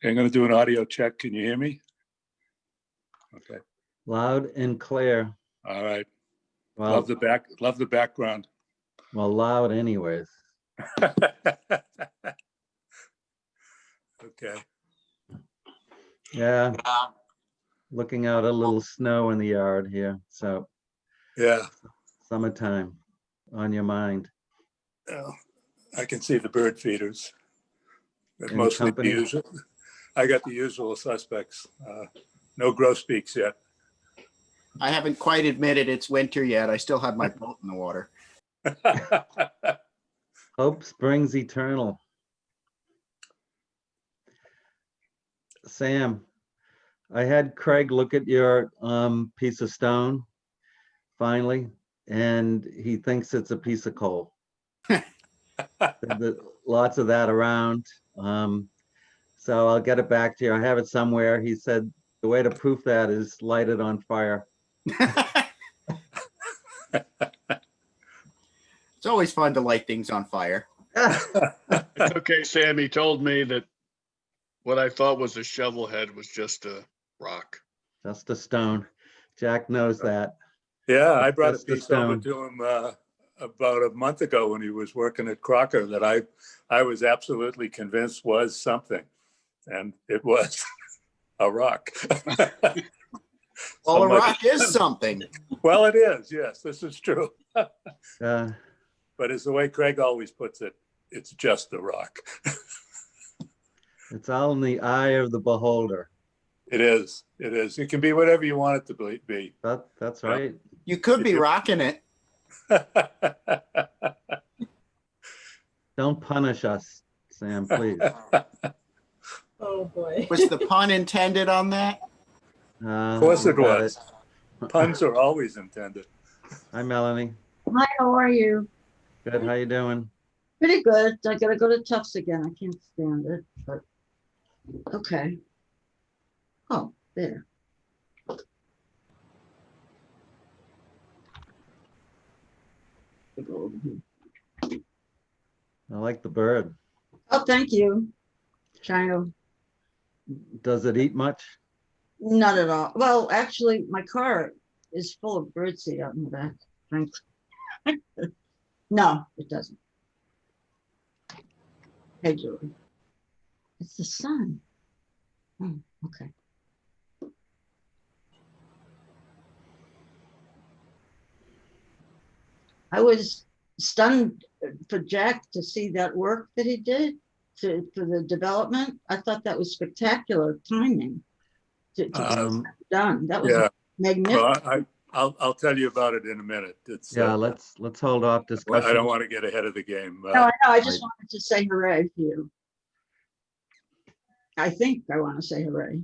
I'm going to do an audio check. Can you hear me? Okay. Loud and clear. All right. Well, Love the background. well, loud anyways. Okay. Yeah. Looking out a little snow in the yard here. So Yeah. summertime on your mind. Well, I can see the bird feeders. But Any mostly the company? usual. I got the usual suspects. No grosbeaks yet. I haven't quite admitted it's winter yet. I still have my boat in the water. Hope springs eternal. Sam, I had Craig look at your piece of stone finally, and he thinks it's a piece of coal. Lots of that around. So I'll get it back to you. I have it somewhere. He said the way to proof that is light it on fire. It's always fun to light things on fire. It's okay, Sam. He told me that what I thought was a shovel head was just a rock. Just a stone. Jack knows that. Yeah, I brought a Just a piece over stone. to him about a month ago when he was working at Crocker that I was absolutely convinced was something, and it was a rock. Well, a rock is something. Well, it is. Yes, this is true. Uh, But it's the way Craig always puts it. It's just a rock. it's all in the eye of the beholder. It is. It is. It can be whatever you want it to be. That's right. You could be rocking it. Don't punish us, Sam, please. Oh, boy. Was the pun intended on that? Of course it you got was. Puns are always intended. Hi, Melanie. Hi, how are you? Good. How you doing? Pretty good. I gotta go to Tufts again. I can't stand it, but okay. Oh, there. Go over here. I like the bird. Oh, thank you. Trying to, Does it eat much? not at all. Well, actually, my car is full of birdseed out in the back. Frankly. No, it doesn't. Hey, Julie. It's the sun. Oh, okay. I was stunned for Jack to see that work that he did for the development. I thought that was spectacular timing to get that done. That was Yeah. magnificent. Well, I'll tell you about it in a minute. It's Yeah, let's hold off discussion. I don't want to get ahead of the game. No, I know. I just wanted to say hooray for you. I think I want to say hooray.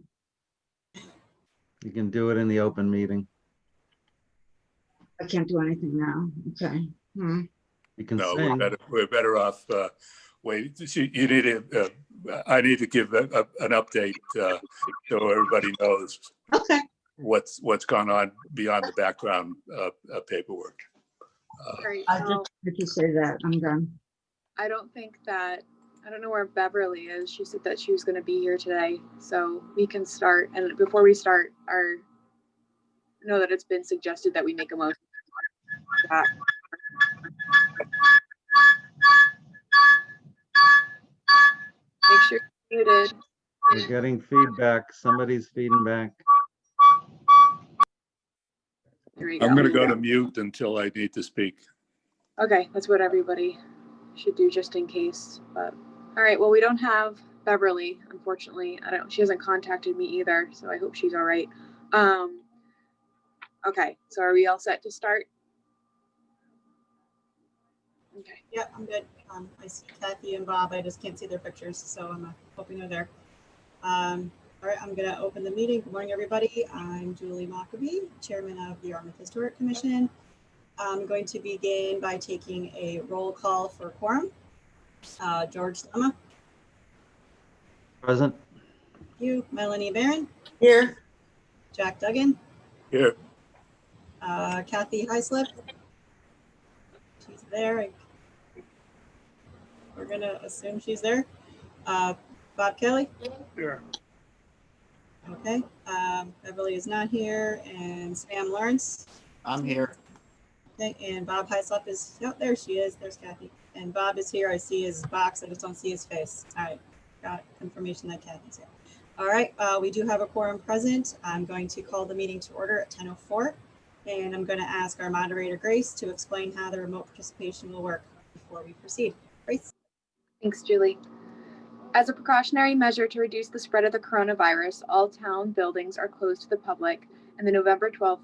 You can do it in the open meeting. I can't do anything now. Okay. You can No, sing. we're better off. Wait, you need to. I need to give an update so everybody knows Okay. what's gone on beyond the background paperwork. Great. I Well, just had to say that. I'm done. I don't think that, I don't know where Beverly is. She said that she was going to be here today. So we can start. And before we start, I know that it's been suggested that we make a motion. Make sure you're muted. We're getting feedback. Somebody's feeding back. There we go. I'm going to go to mute until I need to speak. Okay, that's what everybody should do just in case. But all right, well, we don't have Beverly, unfortunately. She hasn't contacted me either, so I hope she's all right. Okay, so are we all set to start? Okay. Yeah, I'm good. I see Kathy and Bob. I just can't see their pictures, so I'm hoping they're there. All right, I'm going to open the meeting. Good morning, everybody. I'm Julie Mockabee, Chairman of the Yarmouth Historic Commission. I'm going to begin by taking a roll call for quorum. George Lema. Present. Thank you. Melanie Barron. Here. Jack Duggan. Here. Kathy Heislip. She's there. We're going to assume she's there. Bob Kelly? Sure. Okay, Beverly is not here, and Sam Lawrence. I'm here. Okay, and Bob Heislop is, oh, there she is, there's Kathy. And Bob is here, I see his box, I just don't see his face. All right, got confirmation that Kathy's here. All right, we do have a quorum present. I'm going to call the meeting to order at 10:04. And I'm going to ask our moderator, Grace, to explain how the remote participation will work before we proceed. Grace? Thanks, Julie. As a precautionary measure to reduce the spread of the coronavirus, all town buildings are closed to the public, and the November 12th,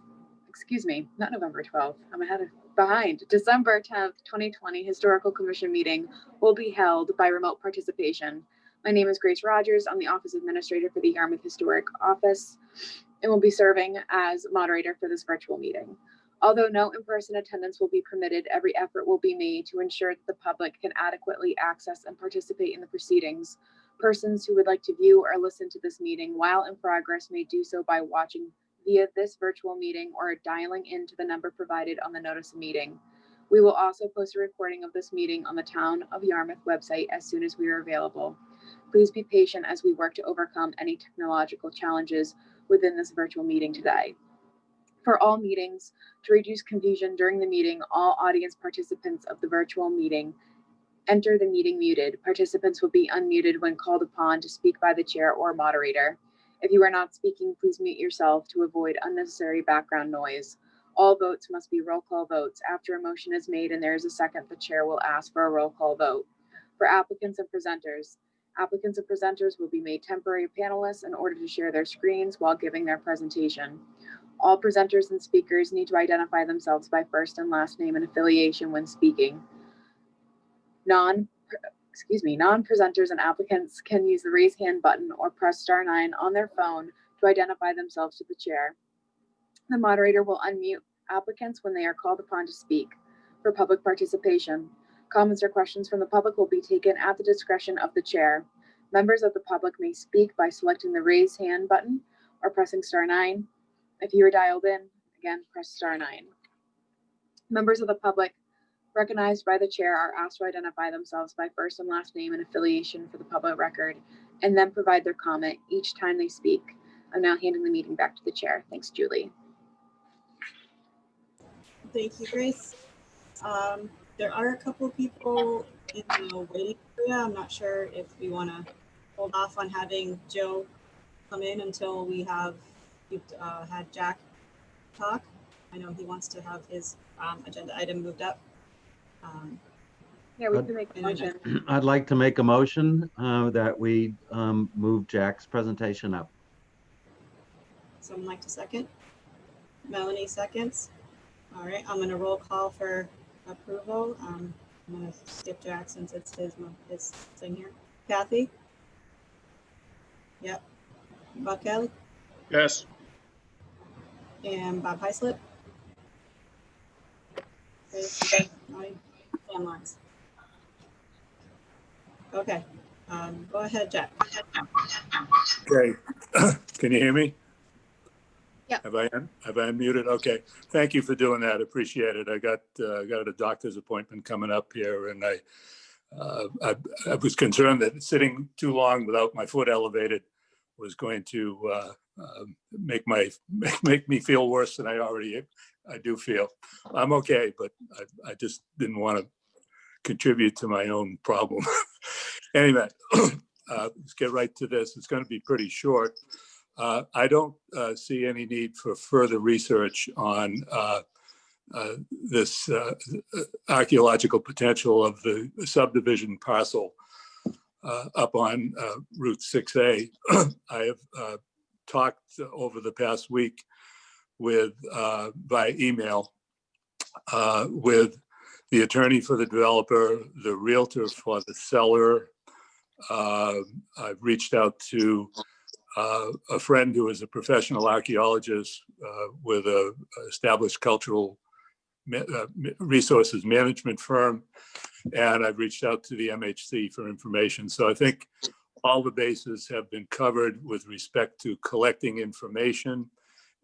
not November 12th, December 10th, 2020 Historical Commission meeting will be held by remote participation. My name is Grace Rogers. I'm the Office Administrator for the Yarmouth Historic Office and will be serving as moderator for this virtual meeting. Although no in-person attendance will be permitted, every effort will be made to ensure that the public can adequately access and participate in the proceedings. Persons who would like to view or listen to this meeting while in progress may do so by watching via this virtual meeting or dialing into the number provided on the notice of meeting. We will also post a recording of this meeting on the Town of Yarmouth website as soon as we are available. Please be patient as we work to overcome any technological challenges within this virtual meeting today. For all meetings, to reduce confusion during the meeting, all audience participants of the virtual meeting enter the meeting muted. Participants will be unmuted when called upon to speak by the chair or moderator. If you are not speaking, please mute yourself to avoid unnecessary background noise. All votes must be roll call votes. After a motion is made and there is a second, the chair will ask for a roll call vote. For applicants and presenters will be made temporary panelists in order to share their screens while giving their presentation. All presenters and speakers need to identify themselves by first and last name and affiliation when speaking. Non-presenters and applicants can use the raise hand button or press *9 on their phone to identify themselves to the chair. The moderator will unmute applicants when they are called upon to speak. For public participation, comments or questions from the public will be taken at the discretion of the chair. Members of the public may speak by selecting the raise hand button or pressing *9. If you are dialed in, again, press *9. Members of the public recognized by the chair are asked to identify themselves by first and last name and affiliation for the public record, and then provide their comment each time they speak. I'm now handing the meeting back to the chair. Thanks, Julie. Thank you, Grace. There are a couple of people in the waiting area. I'm not sure if we want to hold off on having Joe come in until we've had Jack talk. I know he wants to have his agenda item moved up. Yeah, we can make a motion. I'd like to make a motion that we move Jack's presentation up. Someone like to second? Melanie seconds. All right, I'm going to roll call for approval. I'm going to skip Jack since it's his thing here. Kathy? Yep. Bob Kelly? Yes. And Bob Heislip? Okay. And Lawrence. Okay, go ahead, Jack. Okay, can you hear me? Yeah. Have I unmuted? Okay, thank you for doing that. Appreciate it. I got a doctor's appointment coming up here, and I was concerned that sitting too long without my foot elevated was going to make me feel worse than I do feel. I'm okay, but I just didn't want to contribute to my own problem. Anyway, let's get right to this. It's going to be pretty short. I don't see any need for further research on this archaeological potential of the subdivision parcel up on Route 6A. I have talked over the past week by email with the attorney for the developer, the realtor for the seller. I've reached out to a friend who is a professional archaeologist with an established cultural resources management firm, and I've reached out to the MHC for information. So I think all the bases have been covered with respect to collecting information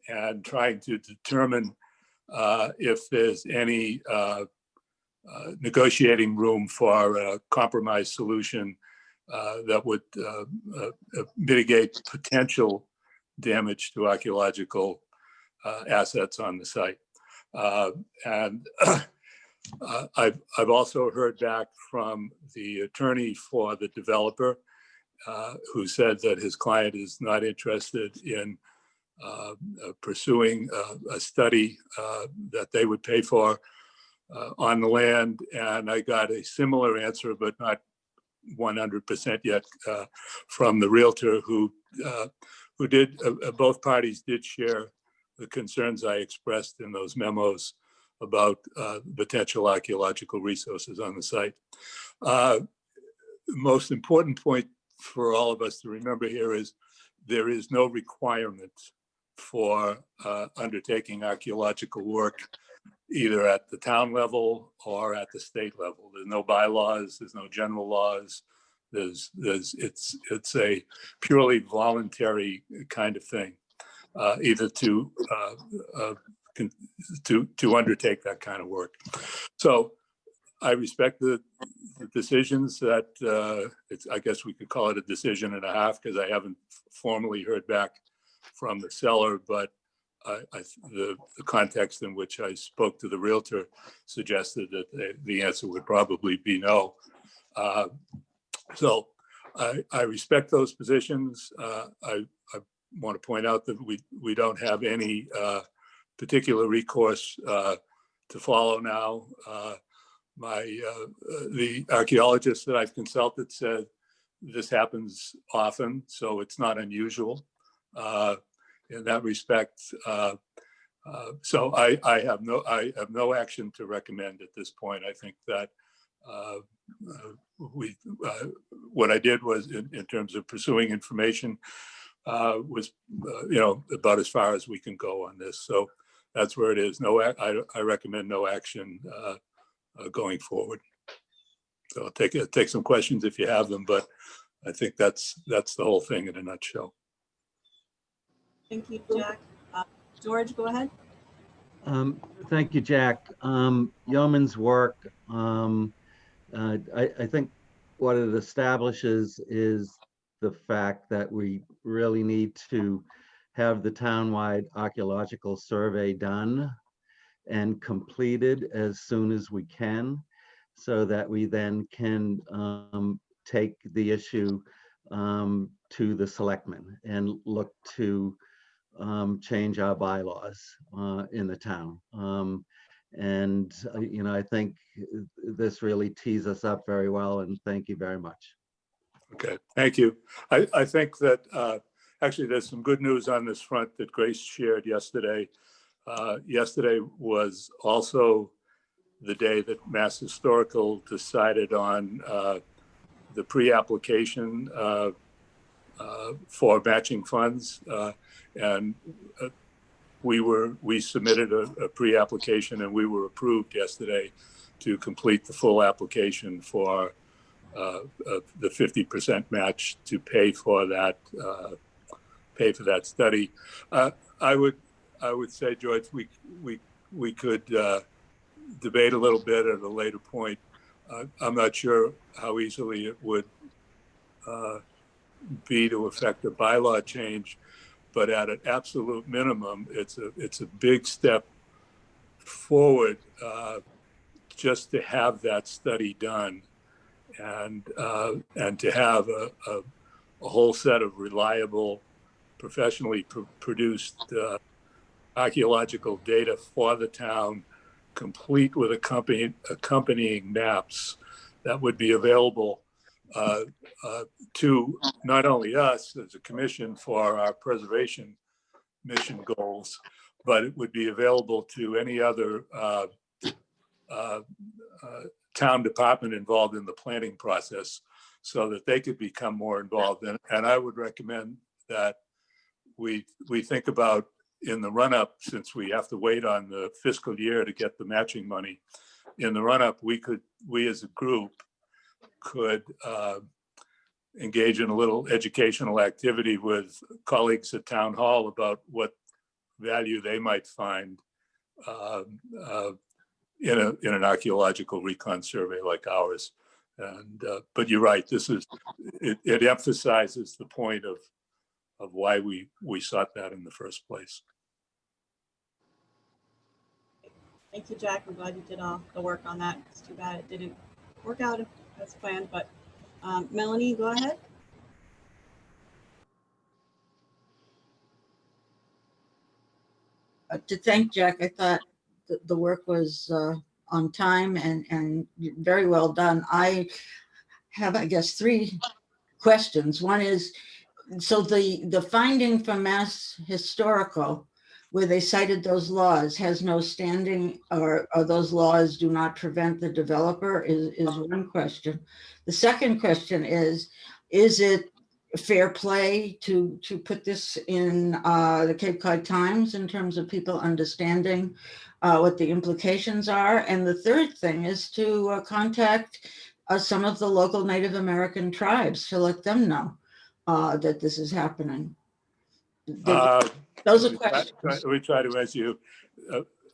and trying to determine if there's any negotiating room for a compromise solution that would mitigate potential damage to archaeological assets on the site. And I've also heard back from the attorney for the developer, who said that his client is not interested in pursuing a study that they would pay for on the land. And I got a similar answer, but not 100% yet, from the realtor who did, both parties did share the concerns I expressed in those memos about potential archaeological resources on the site. Most important point for all of us to remember here is there is no requirement for undertaking archaeological work either at the town level or at the state level. There's no bylaws, there's no general laws. It's a purely voluntary kind of thing, either to undertake that kind of work. So I respect the decisions that I guess we could call it a decision and a half, because I haven't formally heard back from the seller, but the context in which I spoke to the realtor suggested that the answer would probably be no. So I respect those positions. I want to point out that we don't have any particular recourse to follow now. The archaeologist that I've consulted said this happens often, so it's not unusual in that respect. So I have no action to recommend at this point. I think that what I did was in terms of pursuing information was about as far as we can go on this. So that's where it is. I recommend no action going forward. So I'll take some questions if you have them, but I think that's the whole thing in a nutshell. Thank you, Jack. George, go ahead. Thank you, Jack. Yeoman's work, I think what it establishes is the fact that we really need to have the townwide archaeological survey done and completed as soon as we can, so that we then can take the issue to the selectmen and look to change our bylaws in the town. And I think this really tees us up very well, and thank you very much. Okay, thank you. I think that actually there's some good news on this front that Grace shared yesterday. Yesterday was also the day that Mass Historical decided on the pre-application for matching funds, and we submitted a pre-application, and we were approved yesterday to complete the full application for the 50% match to pay for that study. I would say, George, we could debate a little bit at a later point. I'm not sure how easily it would be to affect a bylaw change, but at an absolute minimum, it's a big step forward just to have that study done, and to have a whole set of reliable, professionally produced archaeological data for the town, complete with accompanying maps that would be available to not only us as a commission for our preservation mission goals, but it would be available to any other town department involved in the planning process, so that they could become more involved. And I would recommend that we think about, in the run-up, since we have to wait on the fiscal year to get the matching money, in the run-up, we as a group could engage in a little educational activity with colleagues at Town Hall about what value they might find in an archaeological recon survey like ours. And, but you're right, it emphasizes the point of why we sought that in the first place. Thank you, Jack. I'm glad you did all the work on that. It's too bad it didn't work out as planned, but Melanie, go ahead. To thank Jack, I thought the work was on time and very well done. I have, I guess, 3 questions. One is, so the finding from Mass Historical, where they cited those laws, has no standing, or those laws do not prevent the developer, is one question. The second question is it fair play to put this in the Cape Cod Times in terms of people understanding what the implications are? And the third thing is to contact some of the local Native American tribes to let them know that this is happening. Those are questions. We try to answer you.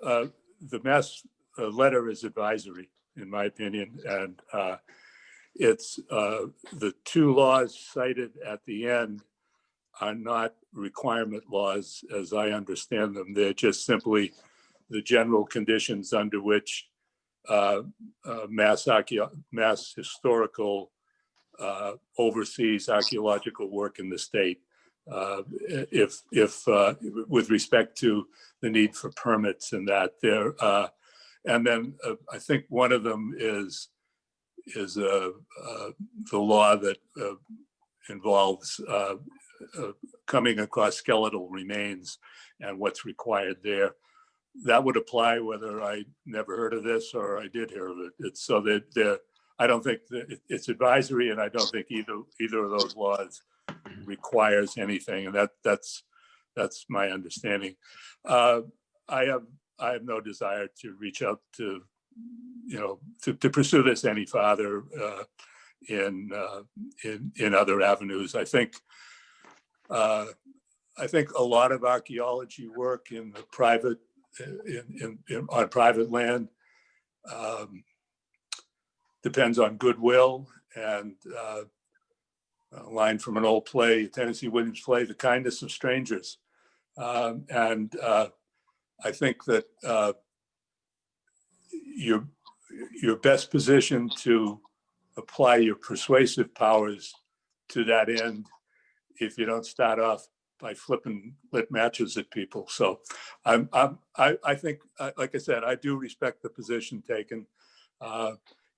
The Mass letter is advisory, in my opinion, and it's the 2 laws cited at the end are not requirement laws, as I understand them. They're just simply the general conditions under which Mass Historical oversees archaeological work in the state. If with respect to the need for permits and that there, and then I think one of them is the law that involves coming across skeletal remains and what's required there. That would apply whether I never heard of this or I did hear of it. It's so that I don't think that it's advisory, and I don't think either of those laws requires anything, and that's my understanding. I have no desire to reach out to to pursue this any farther in other avenues. I think a lot of archaeology work in the private on private land depends on goodwill, and a line from an old play, Tennessee Williams play, The Kindness of Strangers. And I think that you're best positioned to apply your persuasive powers to that end if you don't start off by flipping lit matches at people. So I think, like I said, I do respect the position taken.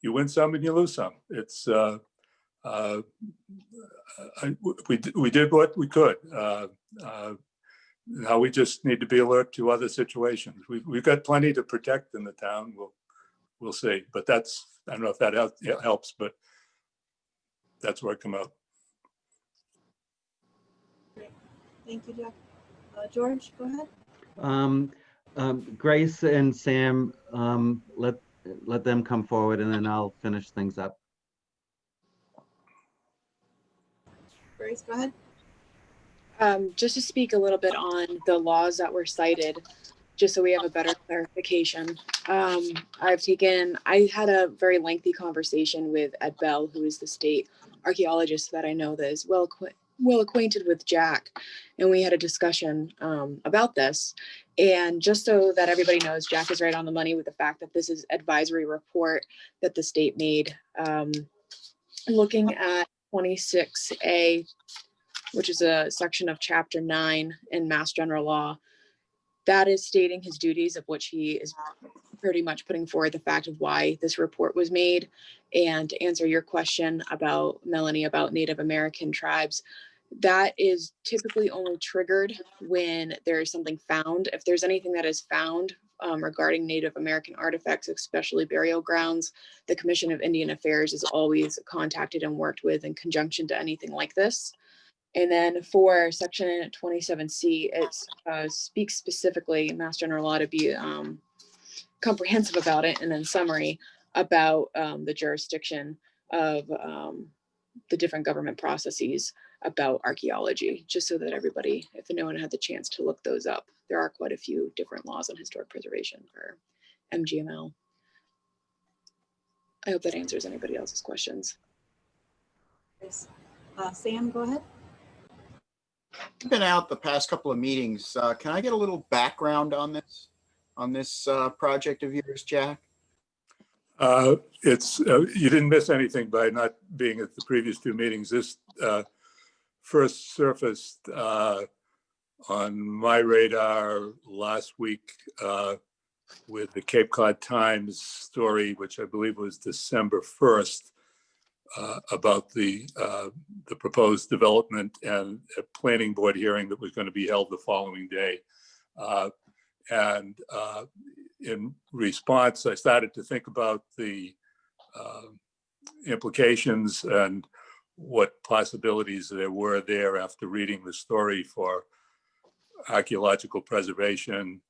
You win some and you lose some. It's we did what we could. Now we just need to be alert to other situations. We've got plenty to protect in the town. We'll see. But I don't know if that helps, but that's where I come out. Great. Thank you, Jack. George, go ahead. Grace and Sam, let them come forward, and then I'll finish things up. Grace, go ahead. Just to speak a little bit on the laws that were cited, just so we have a better clarification. I had a very lengthy conversation with Ed Bell, who is the state archaeologist that I know that is well acquainted with Jack. And we had a discussion about this. And just so that everybody knows, Jack is right on the money with the fact that this is advisory report that the state made. Looking at 26A, which is a section of Chapter 9 in Mass General Law, that is stating his duties, of which he is pretty much putting forward the fact of why this report was made. And to answer your question about, Melanie, about Native American tribes, that is typically only triggered when there is something found. If there's anything that is found regarding Native American artifacts, especially burial grounds, the Commission of Indian Affairs is always contacted and worked with in conjunction to anything like this. And then for section 27C, it speaks specifically, Mass General Law, to be comprehensive about it, and then summary about the jurisdiction of the different government processes about archaeology, just so that everybody, if no one had the chance to look those up, there are quite a few different laws on historic preservation for MGML. I hope that answers anybody else's questions. Yes. Sam, go ahead. I've been out the past couple of meetings. Can I get a little background on this project of yours, Jack? It's, you didn't miss anything by not being at the previous two meetings. This first surfaced on my radar last week with the Cape Cod Times story, which I believe was December 1st, about the proposed development and a planning board hearing that was going to be held the following day. In response, I started to think about the implications and what possibilities there were there after reading the story for archaeological preservation.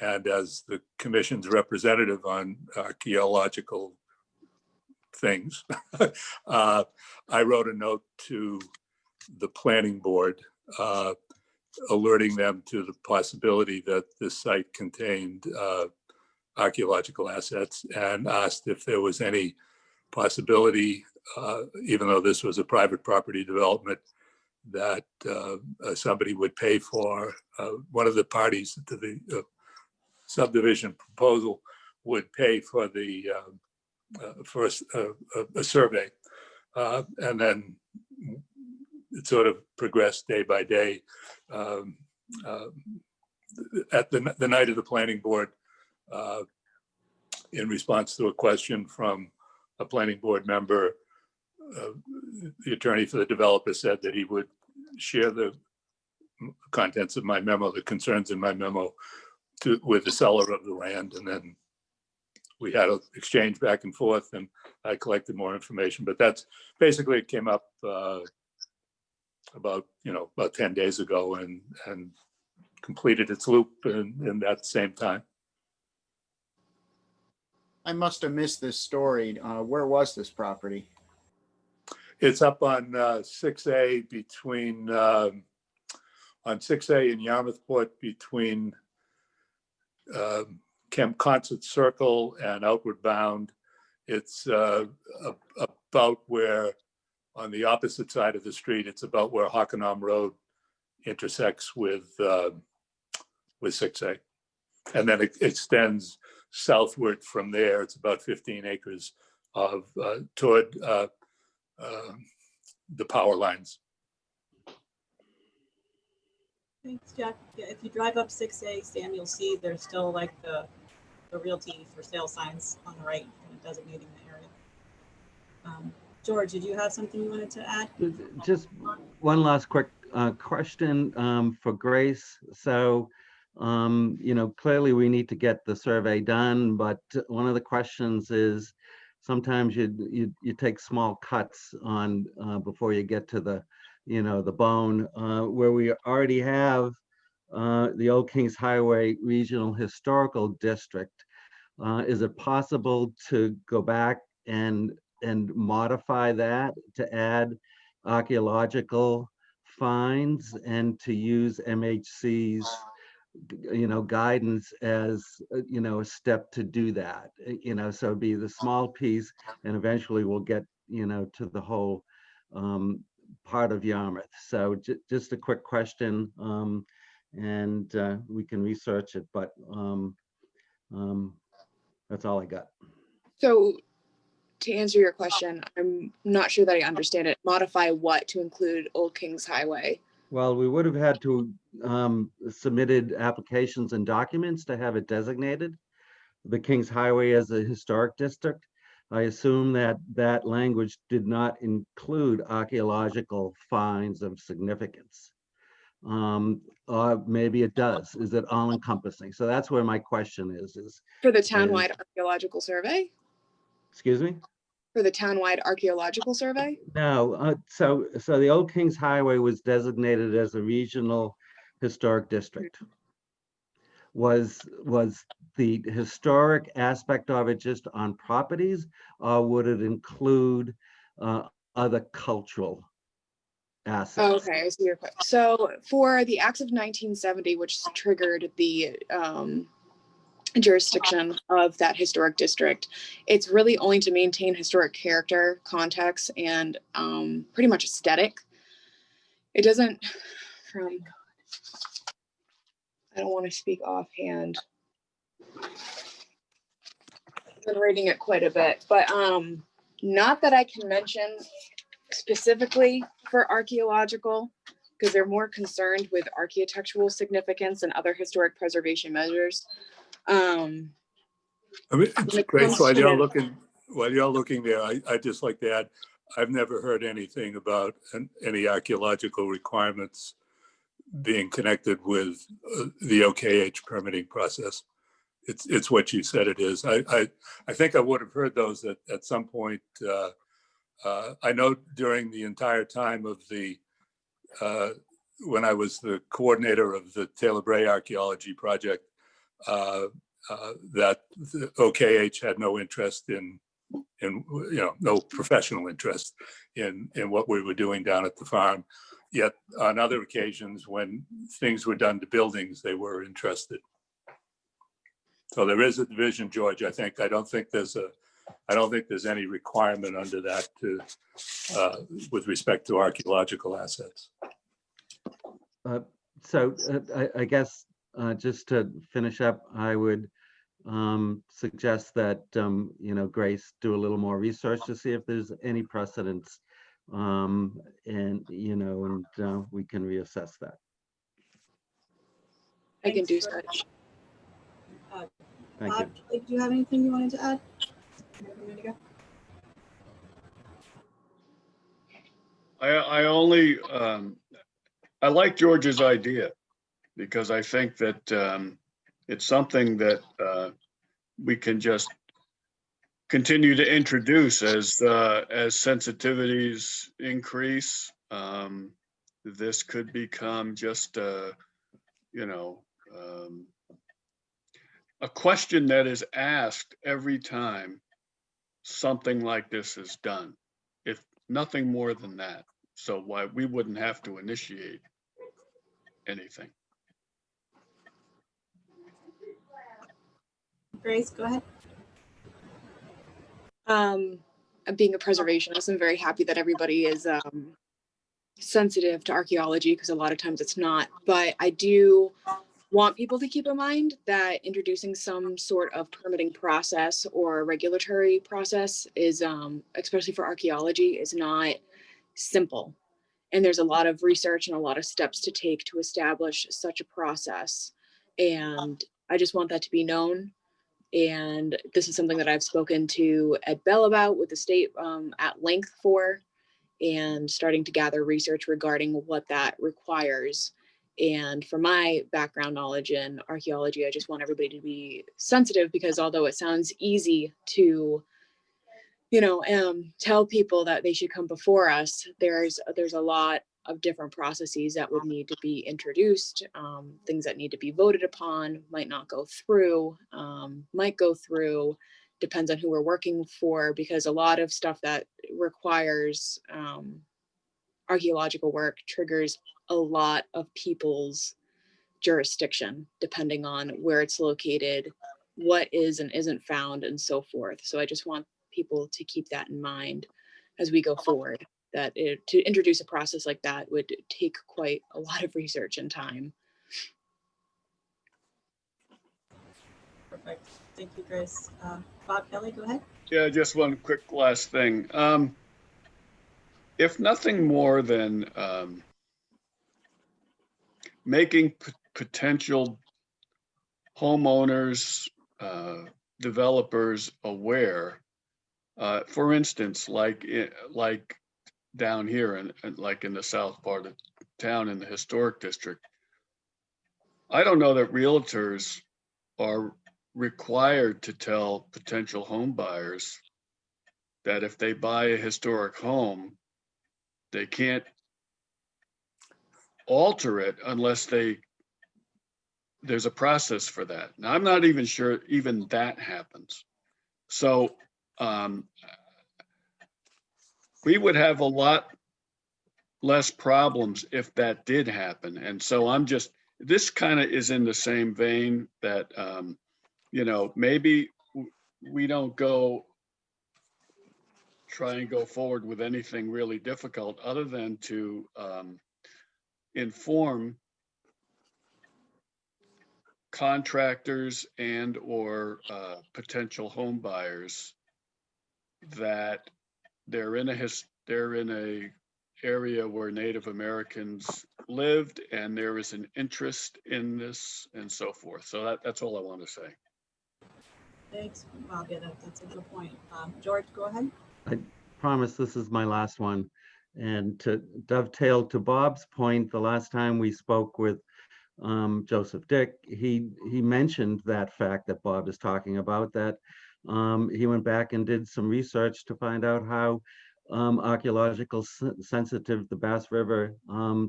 And as the commission's representative on archaeological things, I wrote a note to the planning board alerting them to the possibility that this site contained archaeological assets, and asked if there was any possibility, even though this was a private property development, that somebody would pay for, one of the parties to the subdivision proposal would pay for the first a survey, and then it sort of progressed day by day. At the night of the planning board, in response to a question from a planning board member, the attorney for the developer said that he would share the contents of my memo, the concerns in my memo, with the seller of the land, and then we had an exchange back and forth, and I collected more information. But that's basically, it came up about 10 days ago, and completed its loop in that same time. I must have missed this story. Where was this property? It's up on 6A between on 6A in Yarmouthport between Camp Concert Circle and Outward Bound. It's about where, on the opposite side of the street, it's about where Hockanum Road intersects with 6A. And then it extends southward from there. It's about 15 acres of toward the power lines. Thanks, Jack. Yeah, if you drive up 6A, Sam, you'll see there's still like the realty for sale signs on the right, kind of designating the area. George, did you have something you wanted to add? Just one last quick question for Grace. So, clearly we need to get the survey done, but one of the questions is sometimes you take small cuts on before you get to the bone, where we already have the Old Kings Highway Regional Historical District. Is it possible to go back and modify that to add archaeological finds and to use MHC's guidance as a step to do that, so it'd be the small piece, and eventually we'll get to the whole part of Yarmouth. So just a quick question, and we can research it, but that's all I got. So to answer your question, I'm not sure that I understand it. Modify what to include Old Kings Highway? Well, we would have had to submitted applications and documents to have it designated, the Kings Highway, as a historic district. I assume that language did not include archaeological finds of significance. Maybe it does. Is it all encompassing? So that's where my question is For the townwide archaeological survey? Excuse me? For the townwide archaeological survey? No, so the Old Kings Highway was designated as a regional historic district. Was the historic aspect of it just on properties, or would it include other cultural assets? Okay, I see your question. So for the acts of 1970, which triggered the jurisdiction of that historic district. It's really only to maintain historic character, context, and pretty much aesthetic. It doesn't, from, I don't want to speak offhand. I've been reading it quite a bit, but not that I can mention specifically for archaeological, because they're more concerned with architectural significance and other historic preservation measures. I mean, it's it great. comes So to- while you're looking there, I'd just like to add, I've never heard anything about any archaeological requirements being connected with the OKH permitting process. It's what you said it is. I think I would have heard those at some point. I know during the entire time of the, when I was the coordinator of the Taylor Bray Archaeology Project, that the OKH had no interest in, no professional interest in what we were doing down at the farm. Yet on other occasions, when things were done to buildings, they were interested. So there is a division, George. I don't think there's any requirement under that to, with respect to archaeological assets. So I guess just to finish up, I would suggest that, Grace do a little more research to see if there's any precedents, and we can reassess that. I can do Thanks, George. such. Thank you. Bob, do you have anything you wanted to add? You're ready to go. I only, I like George's idea because I think that it's something that we can just continue to introduce as sensitivities increase. This could become just a question that is asked every time something like this is done, if nothing more than that. So why we wouldn't have to initiate anything. Grace, go ahead. Being a preservationist, I'm very happy that everybody is sensitive to archaeology, because a lot of times it's not. But I do want people to keep in mind that introducing some sort of permitting process or regulatory process is, especially for archaeology, is not simple. And there's a lot of research and a lot of steps to take to establish such a process. And I just want that to be known. And this is something that I've spoken to Ed Bell about with the state at length for, and starting to gather research regarding what that requires. And from my background knowledge in archaeology, I just want everybody to be sensitive, because although it sounds easy to, tell people that they should come before us, there's a lot of different processes that would need to be introduced, things that need to be voted upon, might not go through, might go through, depends on who we're working for, because a lot of stuff that requires archaeological work triggers a lot of people's jurisdiction, depending on where it's located, what is and isn't found, and so forth. So I just want people to keep that in mind as we go forward, that to introduce a process like that would take quite a lot of research and time. Perfect. Thank you, Grace. Bob Kelly, go ahead. Yeah, just one quick last thing. If nothing more than making potential homeowners, developers aware, for instance, like down here and like in the south part of town in the historic district, I don't know that realtors are required to tell potential home buyers that if they buy a historic home, they can't alter it unless there's a process for that. Now, I'm not even sure even that happens. So we would have a lot less problems if that did happen. And so this kind of is in the same vein that maybe we don't try and go forward with anything really difficult other than to inform contractors and or potential home buyers that they're in a area where Native Americans lived and there is an interest in this and so forth. So that's all I want to say. Thanks, Bob. Yeah, that's a good point. George, go ahead. I promise this is my last one. And to dovetail to Bob's point, the last time we spoke with Joseph Dick, he mentioned that fact that Bob is talking about, that he went back and did some research to find out how archaeological sensitive the Bass River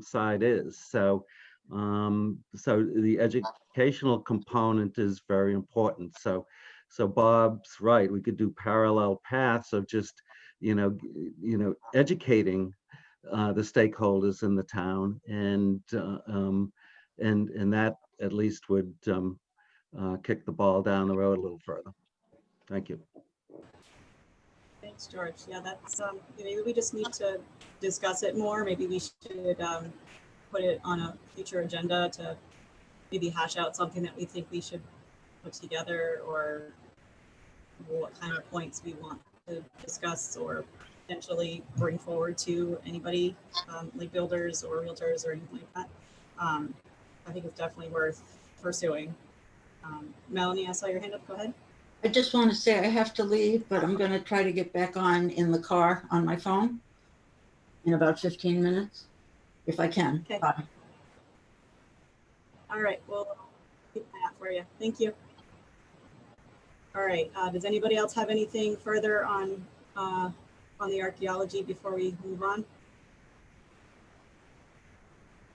side is. So the educational component is very important. So Bob's right. We could do parallel paths of just educating the stakeholders in the town, and that at least would kick the ball down the road a little further. Thank you. Thanks, George. Yeah, that's maybe we just need to discuss it more. Maybe we should put it on a future agenda to maybe hash out something that we think we should put together, or what kind of points we want to discuss or potentially bring forward to anybody, like builders or realtors or anything like that. I think it's definitely worth pursuing. Melanie, I saw your hand up. Go ahead. I just want to say I have to leave, but I'm going to try to get back on in the car on my phone in about 15 minutes, if I can. Okay. Bye. All right, we'll keep an eye out for you. Thank you. All right, does anybody else have anything further on the archaeology before we move on?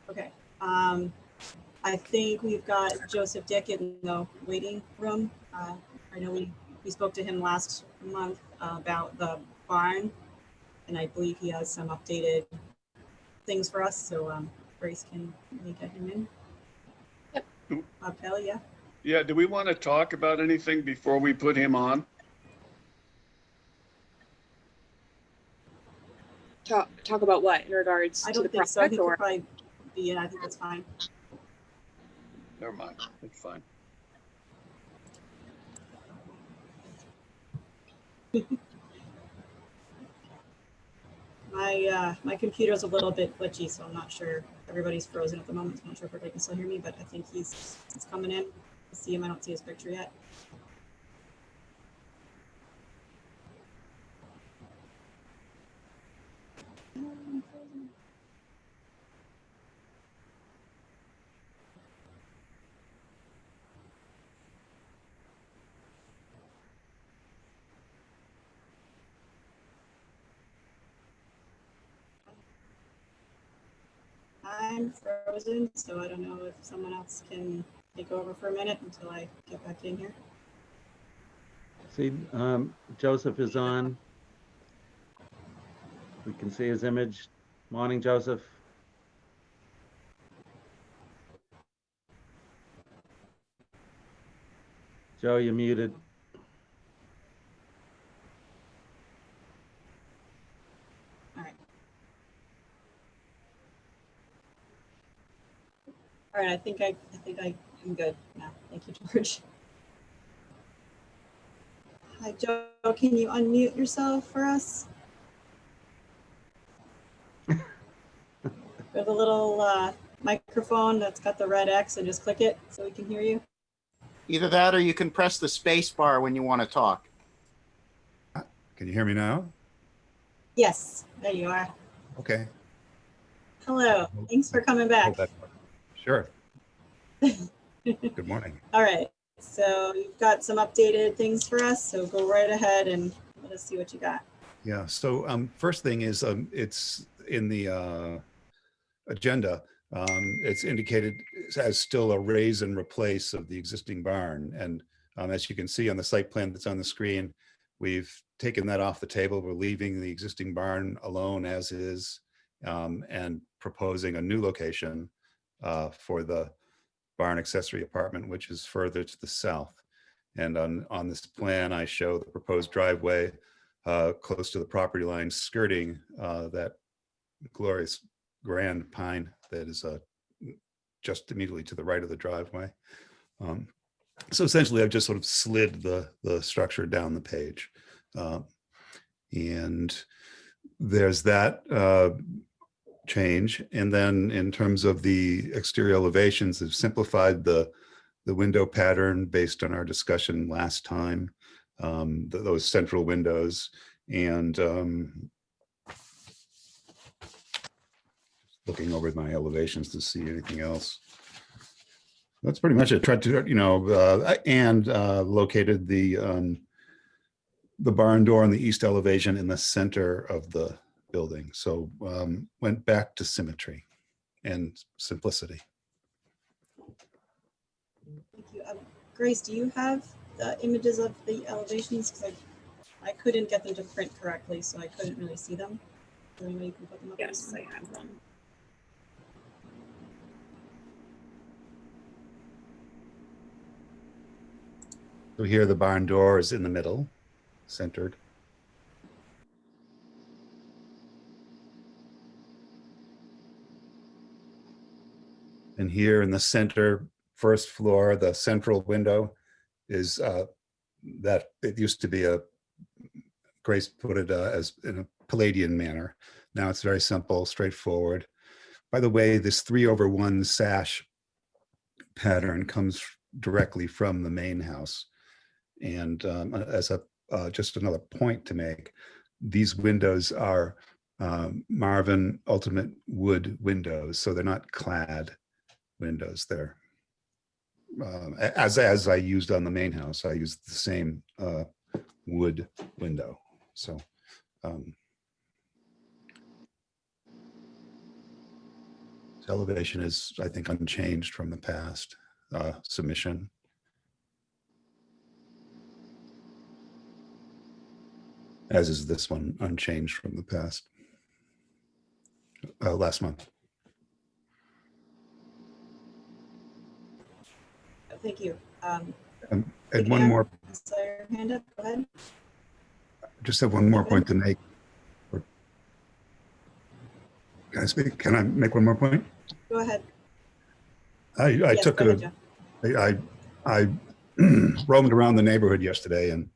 Okay, I think we've got Joseph Dick in the waiting room. I know we spoke to him last month about the barn, and I believe he has some updated things for us. So Grace, can we get him in? Yep. Bob Kelly, yeah. Yeah, do we want to talk about anything before we put him on? Talk about what in regards I to the don't think so. I project, think we'll or probably be in. I think that's fine. Never mind, it's fine. My computer's a little bit glitchy, so I'm not sure. Everybody's frozen at the moment. I'm not sure if everybody can still hear me, but I think he's coming in. I see him. I don't see his picture yet. I'm frozen, so I don't know if someone else can take over for a minute until I get back in here. See, Joseph is on. We can see his image. Morning, Joseph. Joe, you're muted. All right. All right, I think I'm good now. Thank you, George. Hi, Joe. Can you unmute yourself for us? Go to the little microphone that's got the red X and just click it so we can hear you. Either that or you can press the space bar when you want to talk. Can you hear me now? Yes, there you are. Okay. Hello. Thanks for coming back. Sure. Good morning. All right. So you've got some updated things for us. So go right ahead and let us see what you got. Yeah. So first thing is it's in the agenda. It's indicated as still a raise and replace of the existing barn. And as you can see on the site plan that's on the screen, we've taken that off the table. We're leaving the existing barn alone as is, and proposing a new location for the barn accessory apartment, which is further to the south. And on this plan, I show the proposed driveway close to the property line skirting that glorious grand pine that is just immediately to the right of the driveway. So essentially, I've just sort of slid the structure down the page. And there's that change. And then in terms of the exterior elevations, I've simplified the window pattern based on our discussion last time, those central windows. And looking over my elevations to see anything else. That's pretty much it. Tried to, located the barn door on the east elevation in the center of the building. So went back to symmetry and simplicity. Thank you. Grace, do you have the images of the elevations? Because I couldn't get them to print correctly, so I couldn't really see them. Is there any way you can put them up? Yes, I have them. So here the barn door is in the middle, centered. And here in the center, first floor, the central window is that it used to be Grace put it as in a Palladian manner. Now it's very simple, straightforward. By the way, this 3/1 sash pattern comes directly from the main house. And as just another point to make, these windows are Marvin Ultimate Wood windows, so they're not clad windows. They're as I used on the main house, I used the same wood window. So elevation is, I think, unchanged from the past submission. As is this one, unchanged from the past, last month. Thank you. And one Peter, more, I saw your hand up. Go ahead. just have one more point to make. Can I speak? Can I make one more point? Go ahead. I Yes, took go ahead, Jeff. I roamed around the neighborhood yesterday and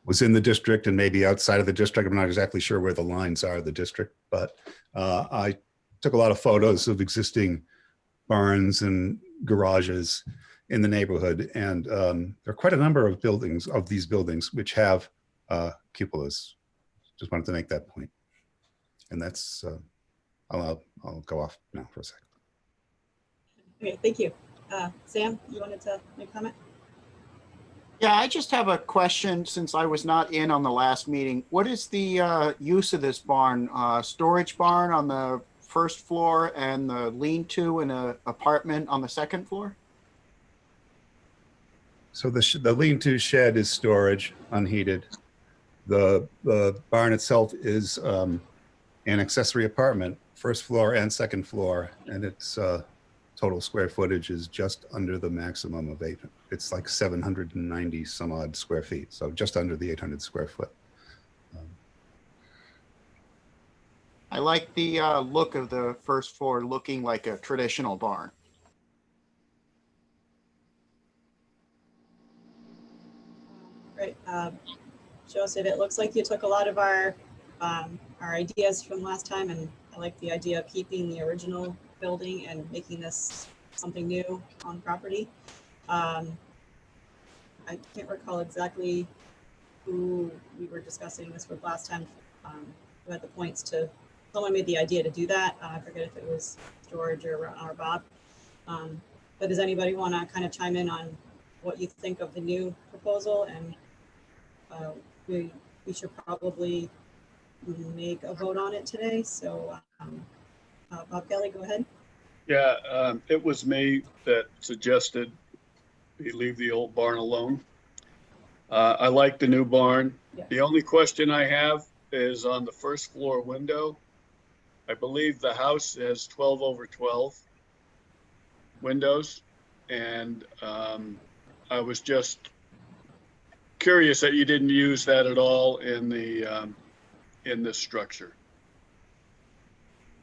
was in the district and maybe outside of the district. I'm not exactly sure where the lines are of the district, but I took a lot of photos of existing barns and garages in the neighborhood. And there are quite a number of these buildings which have cupolas. Just wanted to make that point. And that's, I'll go off now for a second. Okay, thank you. Sam, you wanted to make a comment? Yeah, I just have a question since I was not in on the last meeting. What is the use of this barn? Storage barn on the first floor and the lean-to in an apartment on the second floor? So the lean-to shed is storage, unheated. The barn itself is an accessory apartment, first floor and second floor, and its total square footage is just under the maximum of 8. It's like 790 some odd square feet, so just under the 800 square foot. I like the look of the first floor looking like a traditional barn. Great. Joseph, it looks like you took a lot of our ideas from last time, and I like the idea of keeping the original building and making this something new on property. I can't recall exactly who we were discussing this with last time, who had the points to, someone made the idea to do that. I forget if it was George or Bob. But does anybody want to kind of chime in on what you think of the new proposal? And we should probably make a vote on it today. So Bob Kelly, go ahead. Yeah, it was me that suggested we leave the old barn alone. I like the new barn. Yeah. The only question I have is on the first floor window. I believe the house has 12/12 windows, and I was just curious that you didn't use that at all in the, in this structure.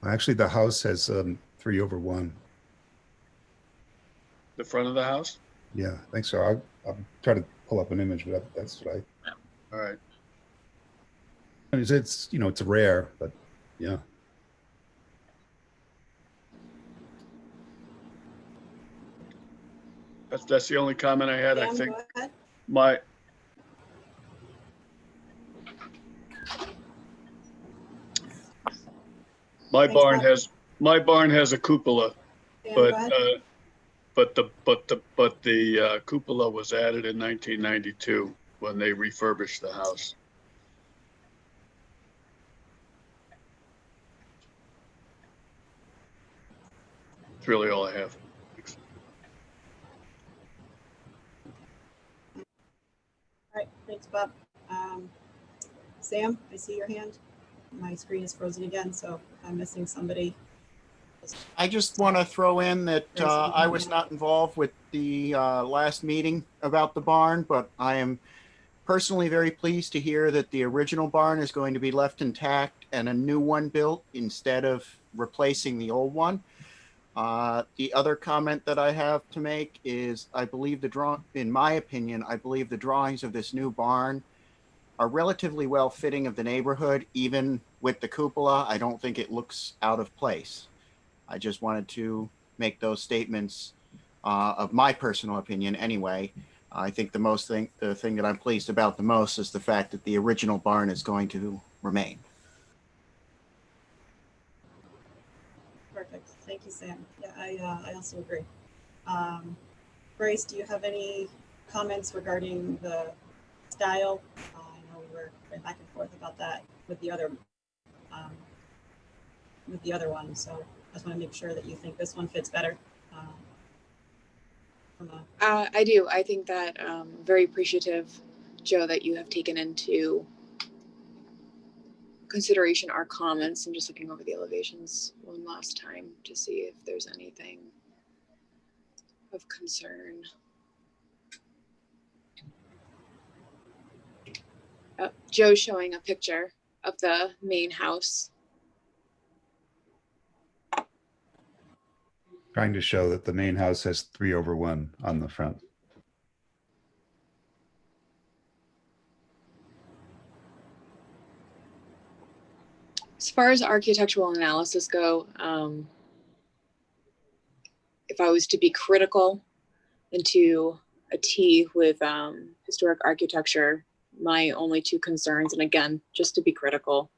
Actually, the house has 3/1. The front of the house? Yeah, I think so. I'll try to pull up an image, but that's what All right. it's you know, it's rare, but yeah. That's the only comment I had. I Sam, think go ahead. my Thanks, Bob. barn has a cupola, Sam, but go ahead. but the cupola was added in 1992 when they refurbished the house. That's really all I have. All right, thanks, Bob. Sam, I see your hand. My screen is frozen again, so I'm missing somebody. I just want to throw in that I was not involved with the last meeting about the barn, but I am personally very pleased to hear that the original barn is going to be left intact and a new one built instead of replacing the old one. The other comment that I have to make is I believe in my opinion, I believe the drawings of this new barn are relatively well fitting of the neighborhood. Even with the cupola, I don't think it looks out of place. I just wanted to make those statements of my personal opinion anyway. I think the thing that I'm pleased about the most is the fact that the original barn is going to remain. Perfect. Thank you, Sam. Yeah, I also agree. Grace, do you have any comments regarding the style? I know we were going back and forth about that with the other one. So I just want to make sure that you think this one fits better. I do. I think that very appreciative, Joe, that you have taken into consideration our comments and just looking over the elevations one last time to see if there's anything of concern. Joe's showing a picture of the main house. Trying to show that the main house has 3/1 on the front. As far as architectural analysis go, if I was to be critical into a T with historic architecture, my only two concerns, and again, just to be critical,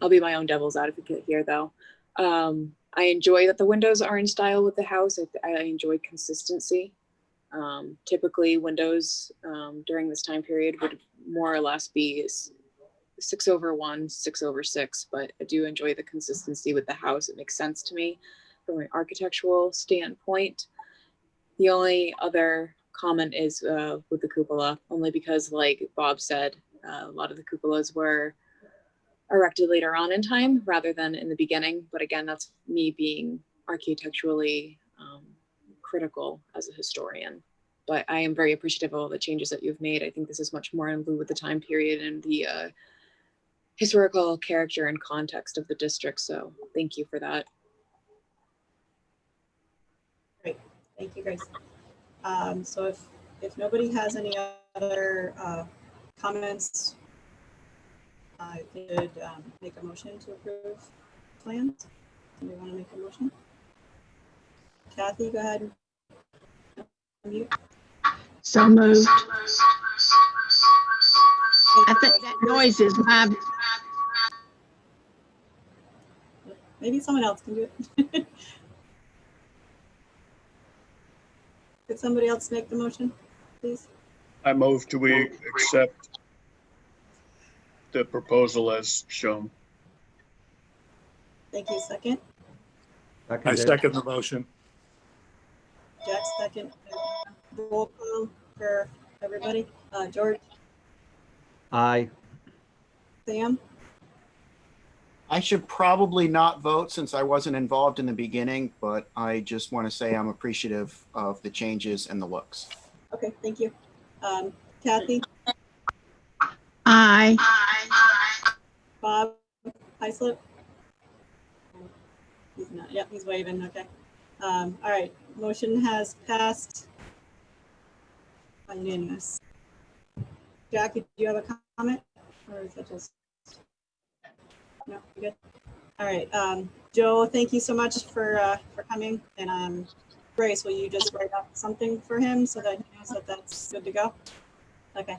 I'll be my own devil's advocate here though. I enjoy that the windows are in style with the house. I enjoy consistency. Typically windows during this time period would more or less be 6/1, 6/6, but I do enjoy the consistency with the house. It makes sense to me from an architectural standpoint. The only other comment is with the cupola, only because like Bob said, a lot of the cupolas were erected later on in time rather than in the beginning. But again, that's me being architecturally critical as a historian. But I am very appreciative of all the changes that you've made. I think this is much more in lieu with the time period and the historical character and context of the district. So thank you for that. Great, thank you, Grace. So if nobody has any other comments, I could make a motion to approve plans. Do you want to make a motion? Kathy, go ahead. Unmute. So moved. I think that noise is my, Maybe someone else can do it. Could somebody else make the motion, please? I move to we accept the proposal as shown. Thank you. Second. I second the motion. Jack, second. Roll call for everybody. George, Aye. Sam, I should probably not vote since I wasn't involved in the beginning, but I just want to say I'm appreciative of the changes and the looks. Okay, thank you. Kathy, Aye. Bob, Islip? He's not, yep, he's waving, okay. All right, motion has passed by unanimous. Jackie, do you have a comment? Or is that just? No, you good? All right, Joe, thank you so much for coming. And Grace, will you just write up something for him so that he knows that that's good to go? Okay.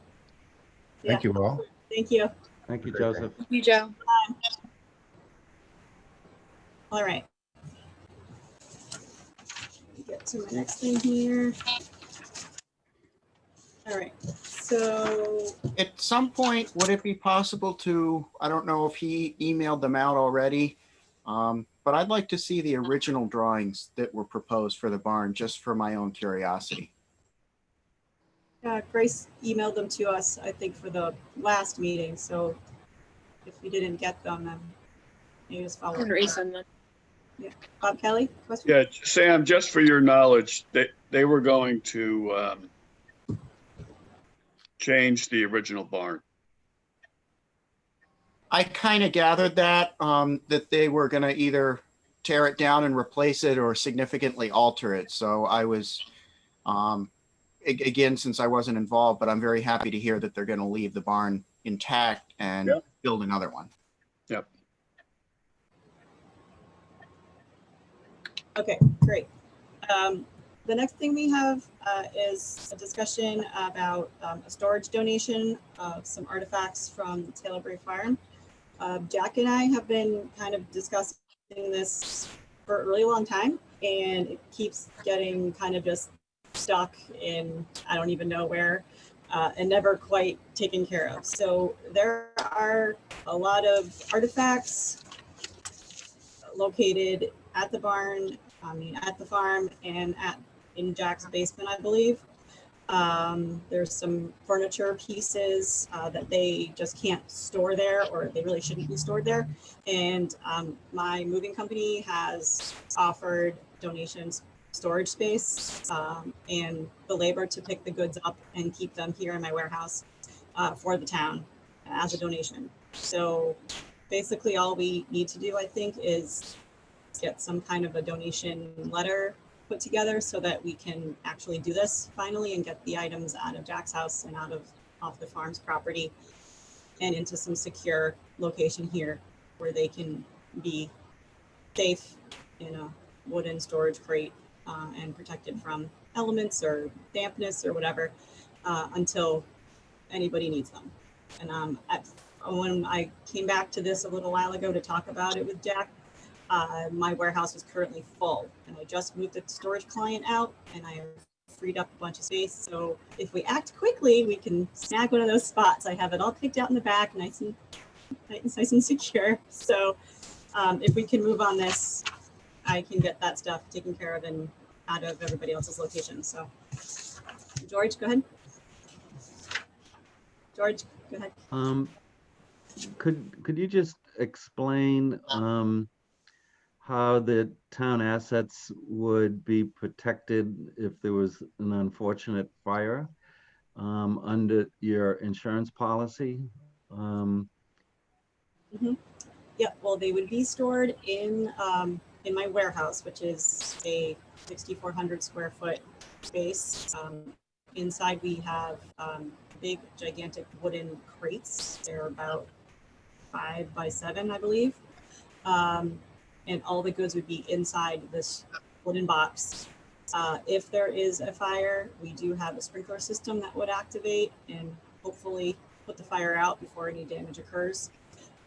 Thank you all. Thank you. Thank you, Joseph. Thank you, Joe. All right. Get to my next thing here. All right, so At some point, would it be possible to, I don't know if he emailed them out already, but I'd like to see the original drawings that were proposed for the barn, just for my own curiosity. Grace emailed them to us, I think, for the last meeting. So if you didn't get them, then you just follow. And resend them. Bob Kelly, question? Yeah, Sam, just for your knowledge, they were going to change the original barn. I kind of gathered that, that they were going to either tear it down and replace it or significantly alter it. So I was, again, since I wasn't involved, but I'm very happy to hear that they're going to leave the barn intact and Yep. build another one. Yep. Okay, great. The next thing we have is a discussion about a storage donation of some artifacts from Taylor Bray Farm. Jack and I have been kind of discussing this for a really long time, and it keeps getting kind of just stuck in, I don't even know where, and never quite taken care of. So there are a lot of artifacts located at the barn, at the farm, and in Jack's basement, I believe. There's some furniture pieces that they just can't store there, or they really shouldn't be stored there. And my moving company has offered donations, storage space, and the labor to pick the goods up and keep them here in my warehouse for the town as a donation. So basically all we need to do, I think, is get some kind of a donation letter put together so that we can actually do this finally and get the items out of Jack's house and off the farm's property and into some secure location here where they can be safe in a wooden storage crate and protected from elements or dampness or whatever until anybody needs them. And when I came back to this a little while ago to talk about it with Jack, my warehouse is currently full, and I just moved the storage client out, and I have freed up a bunch of space. So if we act quickly, we can snag one of those spots. I have it all picked out in the back, nice and secure. So if we can move on this, I can get that stuff taken care of and out of everybody else's location. So George, go ahead. George, go ahead. Could you just explain how the town assets would be protected if there was an unfortunate fire under your insurance policy? Yeah, well, they would be stored in my warehouse, which is a 6,400 square foot space. Inside we have big, gigantic wooden crates. They're about 5 by 7, I believe. And all the goods would be inside this wooden box. If there is a fire, we do have a sprinkler system that would activate and hopefully put the fire out before any damage occurs.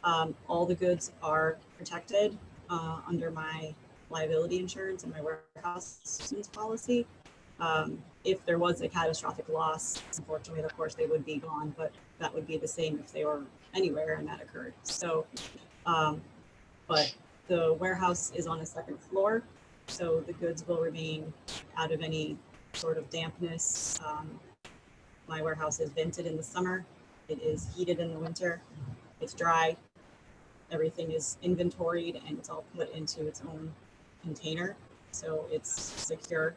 All the goods are protected under my liability insurance and my warehouse insurance policy. If there was a catastrophic loss, unfortunately, of course, they would be gone, but that would be the same if they were anywhere and that occurred. So, but the warehouse is on a second floor, so the goods will remain out of any sort of dampness. My warehouse is vented in the summer. It is heated in the winter. It's dry. everything is inventoried and it's all put into its own container. So it's secure,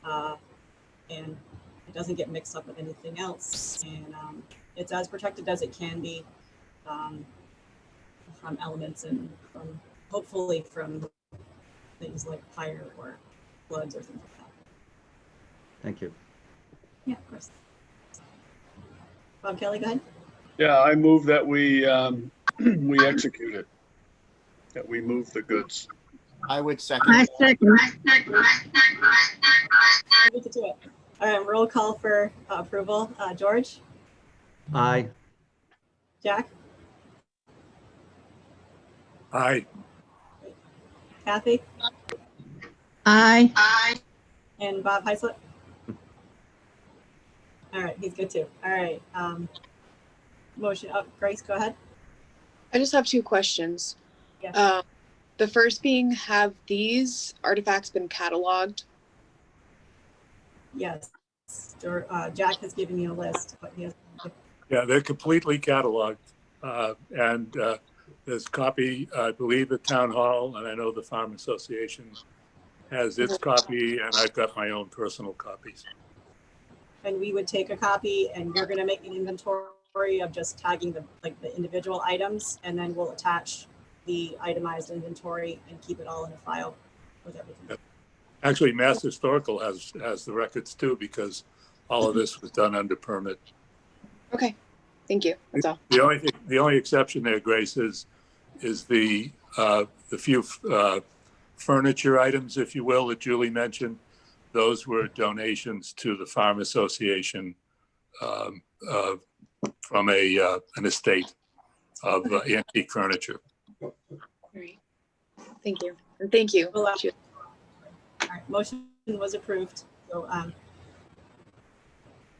and it doesn't get mixed up with anything else. And it's as protected as it can be from elements and from, hopefully from things like fire or floods or things like that. Thank you. Yeah, of course. Bob Kelly, go ahead. Yeah, I move that we execute it, that we move the goods. I would second. I second. We could do it. All right, roll call for approval. George, Aye. Jack, Aye. Kathy, Aye. and Bob Heislip. All right, he's good too. All right. Motion up. Grace, go ahead. I just have two questions. Yes. The first being, have these artifacts been cataloged? Yes. Jack has given me a list, but he has. Yeah, they're completely cataloged. And there's a copy, I believe, at Town Hall, and I know the Farm Association has its copy, and I've got my own personal copies. And we would take a copy, and we're going to make an inventory of just tagging the individual items, and then we'll attach the itemized inventory and keep it all in a file with everything. Actually, Mass Historical has the records too, because all of this was done under permit. Okay, thank you. That's all. The only exception there, Grace, is the few furniture items, if you will, that Julie mentioned. Those were donations to the Farm Association from an estate of antique furniture. All right. Thank you. And thank you. All right, motion was approved. So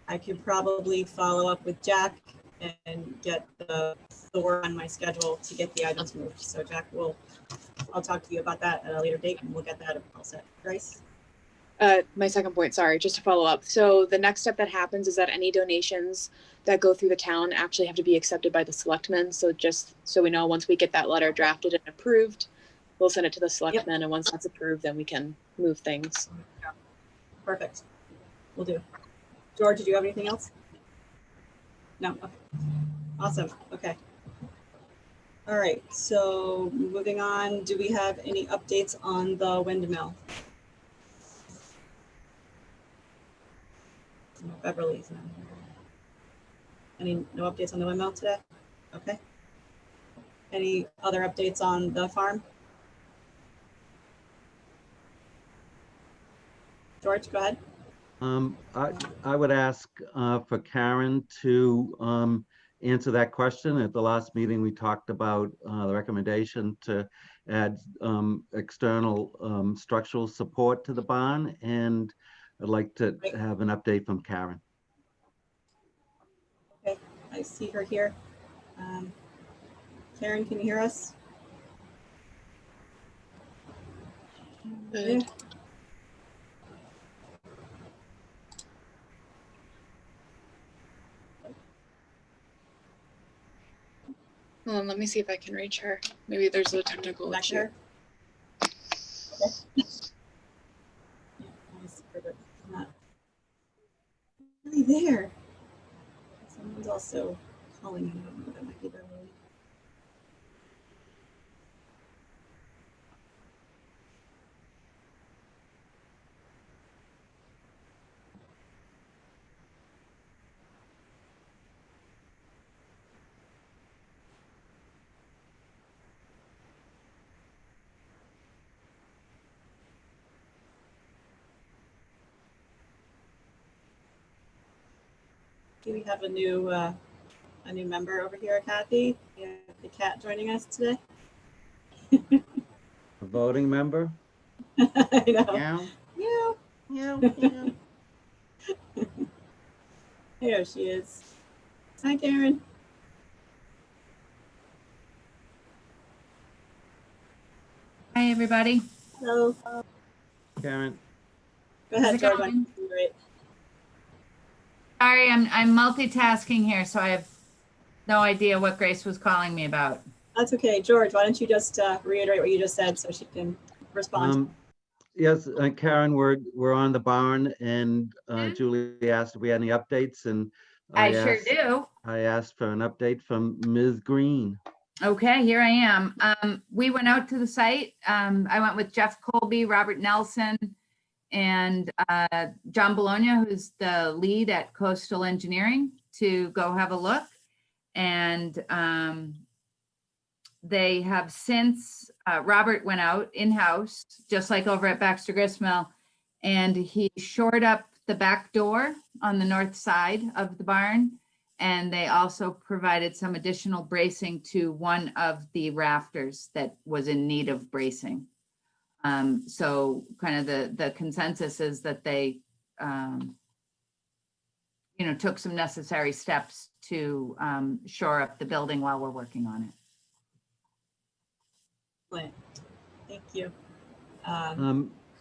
I could probably follow up with Jack and get the work on my schedule to get the items moved. So Jack, I'll talk to you about that at a later date, and we'll get that all set. Grace? My second point, sorry, just to follow up. So the next step that happens is that any donations that go through the town actually have to be accepted by the selectmen. So just so we know, once we get that letter drafted and approved, we'll send it to the selectmen. And once that's approved, then we can move things. Perfect. Will do. George, did you have anything else? No. Okay. Awesome. Okay. All right. So moving on, do we have any updates on the windmill? No, Beverly's not here. No updates on the windmill today? Okay. Any other updates on the farm? George, go ahead. I would ask for Karen to answer that question. At the last meeting, we talked about the recommendation to add external structural support to the barn, and I'd like to have an update from Karen. Okay, I see her here. Karen, can you hear us? Good. Hold on, let me see if I can reach her. Maybe there's a technical Back issue. there? Okay. Yeah, I see her, but not really there. Someone's also calling me. I don't know, that might be Beverly. Do we have a new member over here, Kathy? We have the cat joining us today. A voting member? I know. Meow, Yeah. meow, meow. There she is. Hi, Karen. Hi, everybody. Hello. Karen, Go ahead, How's it George. going? Great. Sorry, I'm multitasking here, so I have no idea what Grace was calling me about. That's okay. George, why don't you just reiterate what you just said so she can respond? Yes, Karen, we're on the barn, and Julie asked if we had any updates, and I sure do. I asked for an update from Ms. Green. Okay, here I am. We went out to the site. I went with Jeff Colby, Robert Nelson, and John Bologna, who's the lead at Coastal Engineering, to go have a look. And they have since, Robert went out in-house, just like over at Baxter Gristmill, and he shored up the back door on the north side of the barn. And they also provided some additional bracing to one of the rafters that was in need of bracing. So kind of the consensus is that they, took some necessary steps to shore up the building while we're working on it. Excellent. Thank you.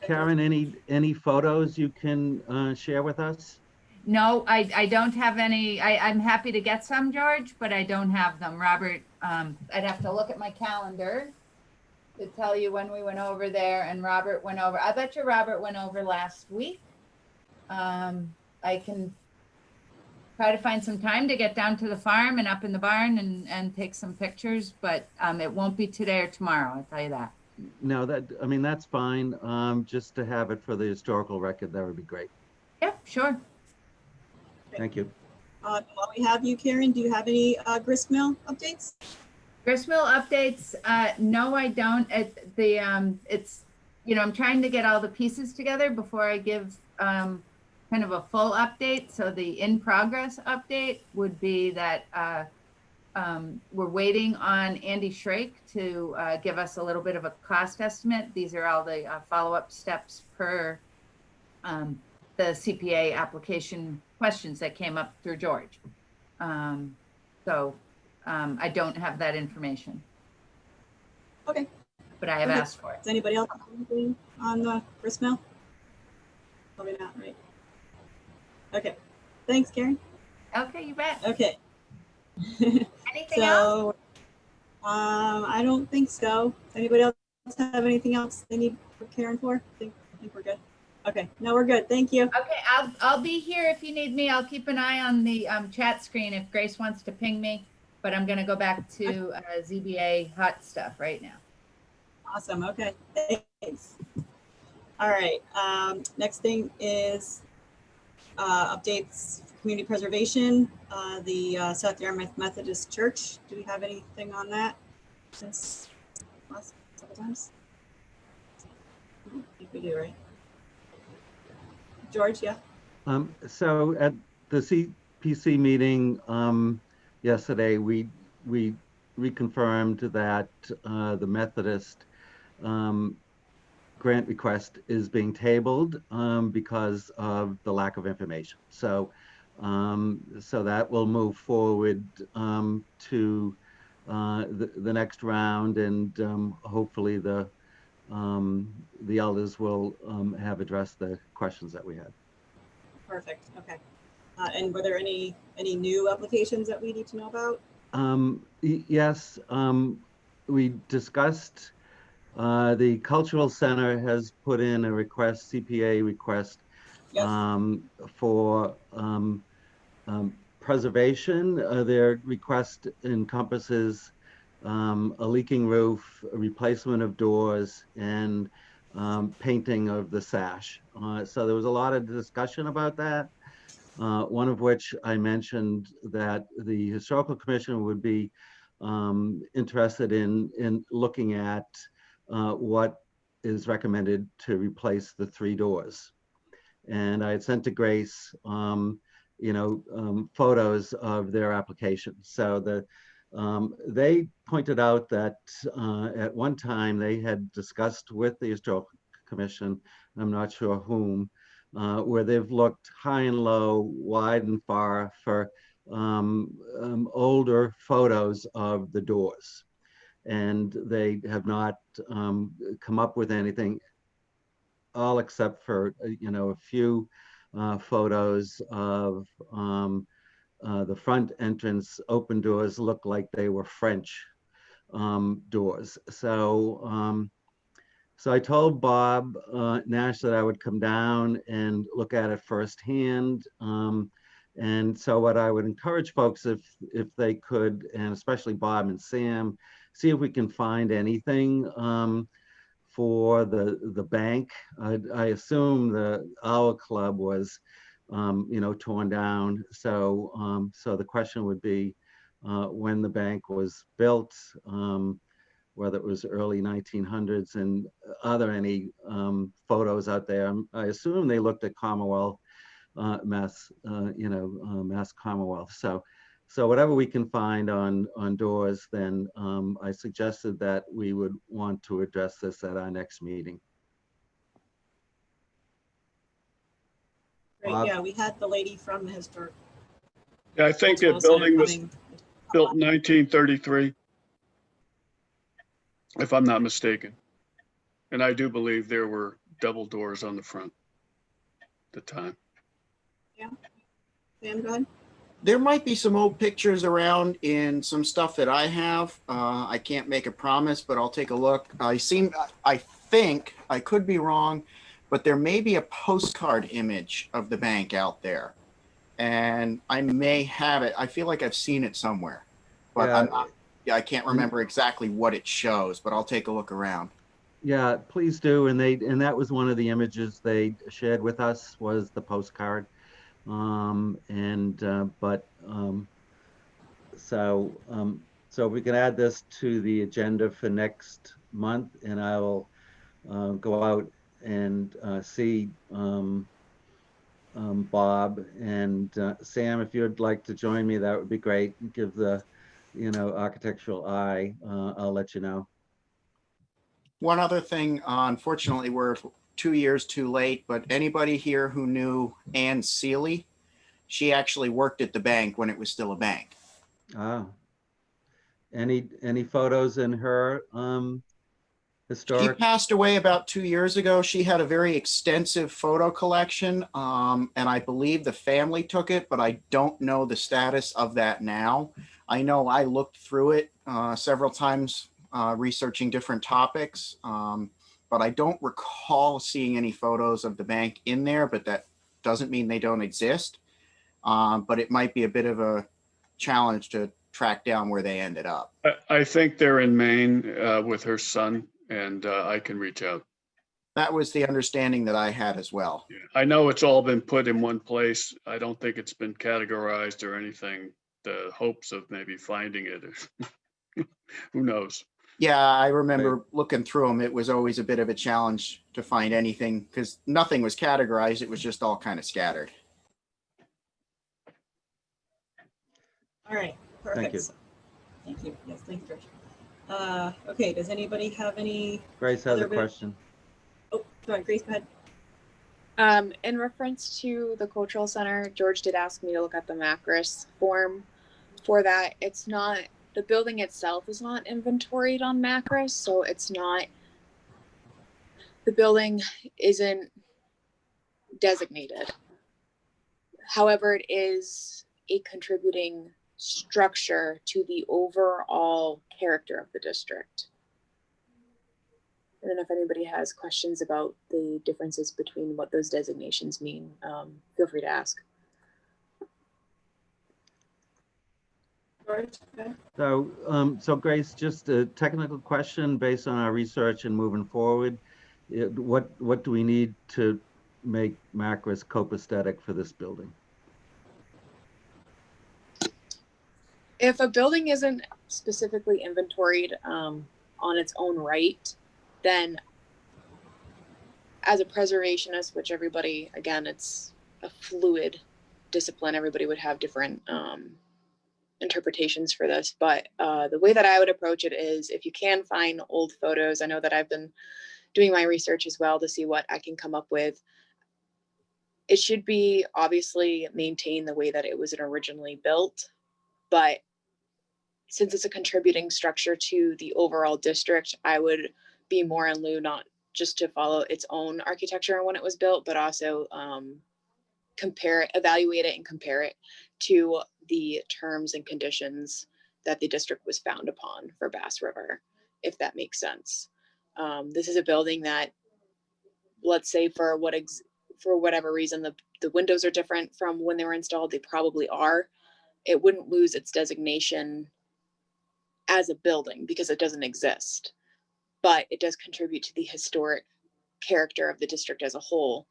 Karen, any photos you can share with us? No, I don't have any. I'm happy to get some, George, but I don't have them. Robert, I'd have to look at my calendar to tell you when we went over there, and Robert went over. I bet you Robert went over last week. I can try to find some time to get down to the farm and up in the barn and take some pictures, but it won't be today or tomorrow, I'll tell you that. No, that's fine. Just to have it for the historical record, that would be great. Yep, sure. Thank you. While we have you, Karen, do you have any gristmill updates? Gristmill updates? No, I don't. It's, I'm trying to get all the pieces together before I give kind of a full update. So the in progress update would be that we're waiting on Andy Shrake to give us a little bit of a cost estimate. These are all the follow-up steps per the CPA application questions that came up through George. So I don't have that information. Okay. But I have asked for it. Does anybody else have anything on the gristmill? Probably not, right? Okay. Thanks, Karen. Okay, you bet. Okay. Anything else? I don't think so. Does anybody else have anything else they need Karen for? I think we're good. Okay. No, we're good. Thank you. Okay, I'll be here if you need me. I'll keep an eye on the chat screen if Grace wants to ping me, but I'm going to go back to ZBA hot stuff right now. Awesome. Okay. Thanks. All right. Next thing is updates for community preservation. The South Yarmouth Methodist Church. Do we have anything on that since last couple times? I think we do, right? George, yeah. So at the CPC meeting yesterday, we reconfirmed that the Methodist grant request is being tabled because of the lack of information. So that will move forward to the next round, and hopefully the elders will have addressed the questions that we had. Perfect. Okay. And were there any new applications that we need to know about? Yes, we discussed the Cultural Center has put in a request, CPA request, Yes. For preservation. Their request encompasses a leaking roof, a replacement of doors, and painting of the sash. So there was a lot of discussion about that. One of which I mentioned that the Historical Commission would be interested in looking at what is recommended to replace the 3 doors. And I had sent to Grace, photos of their application. So they pointed out that at one time they had discussed with the Historical Commission, I'm not sure whom, where they've looked high and low, wide and far for older photos of the doors. And they have not come up with anything, all except for, a few photos of the front entrance open doors look like they were French doors. So I told Bob Nash that I would come down and look at it firsthand. And so what I would encourage folks, if they could, and especially Bob and Sam, see if we can find anything for the bank. I assume our club was, torn down. So the question would be when the bank was built, whether it was early 1900s, and are there any photos out there? I assume they looked at Commonwealth, Mass Commonwealth. So whatever we can find on doors, then I suggested that we would want to address this at our next meeting. Right, yeah, we had the lady from the historic. Yeah, I think the Cultural Center building was coming. built in 1933, if I'm not mistaken. And I do believe there were double doors on the front at the time. Sam, go ahead. There might be some old pictures around in some stuff that I have. I can't make a promise, but I'll take a look. I think, I could be wrong, but there may be a postcard image of the bank out there. And I may have it. I feel like I've seen it somewhere, but I can't remember exactly what it shows, but I'll take a look around. Yeah, please do. And that was one of the images they shared with us, was the postcard. So we can add this to the agenda for next month, and I will go out and see Bob and Sam. If you'd like to join me, that would be great. Give the architectural eye. I'll let you know. One other thing, unfortunately, we're 2 years too late, but anybody here who knew Ann Seeley, she actually worked at the bank when it was still a bank. Ah, any photos in her She historic? passed away about 2 years ago. She had a very extensive photo collection, and I believe the family took it, but I don't know the status of that now. I know I looked through it several times, researching different topics, but I don't recall seeing any photos of the bank in there, but that doesn't mean they don't exist. But it might be a bit of a challenge to track down where they ended up. I think they're in Maine with her son, and I can reach out. That was the understanding that I had as well. Yeah, I know it's all been put in one place. I don't think it's been categorized or anything. The hopes of maybe finding it, who knows? Yeah, I remember looking through them. It was always a bit of a challenge to find anything because nothing was categorized. It was just all kind of scattered. All right, perfect. Thank you. Thank you. Yes, thank you, George. Okay, does anybody have any? Grace has a Other bit- question. Oh, go ahead, Grace, go ahead. In reference to the cultural center, George did ask me to look at the Macris form for that. It's not, the building itself is not inventoried on Macris, so it's not, the building isn't designated. However, it is a contributing structure to the overall character of the district. And then if anybody has questions about the differences between what those designations mean, feel free to ask. George, go ahead. So Grace, just a technical question based on our research and moving forward. What do we need to make Macris copacetic for this building? If a building isn't specifically inventoried on its own right, then as a preservationist, which everybody, again, it's a fluid discipline, everybody would have different interpretations for this. But the way that I would approach it is, if you can find old photos, I know that I've been doing my research as well to see what I can come up with. It should be obviously maintained the way that it was originally built, but since it's a contributing structure to the overall district, I would be more in lieu not just to follow its own architecture when it was built, but also evaluate it and compare it to the terms and conditions that the district was found upon for Bass River, if that makes sense. This is a building that, let's say for whatever reason, the windows are different from when they were installed. They probably are. It wouldn't lose its designation as a building because it doesn't exist, but it does contribute to the historic character of the district as a whole,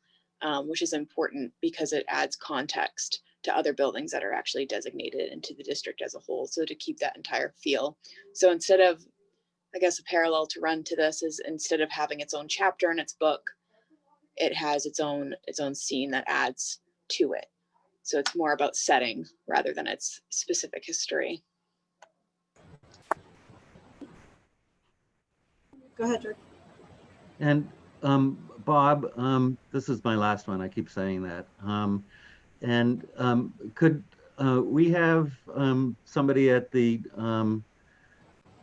which is important because it adds context to other buildings that are actually designated into the district as a whole. So to keep that entire feel. So instead of, I guess a parallel to run to this is, instead of having its own chapter in its book, it has its own scene that adds to it. So it's more about setting rather than its specific history. Go ahead, George. And Bob, this is my last one. I keep saying that. Could we have somebody at the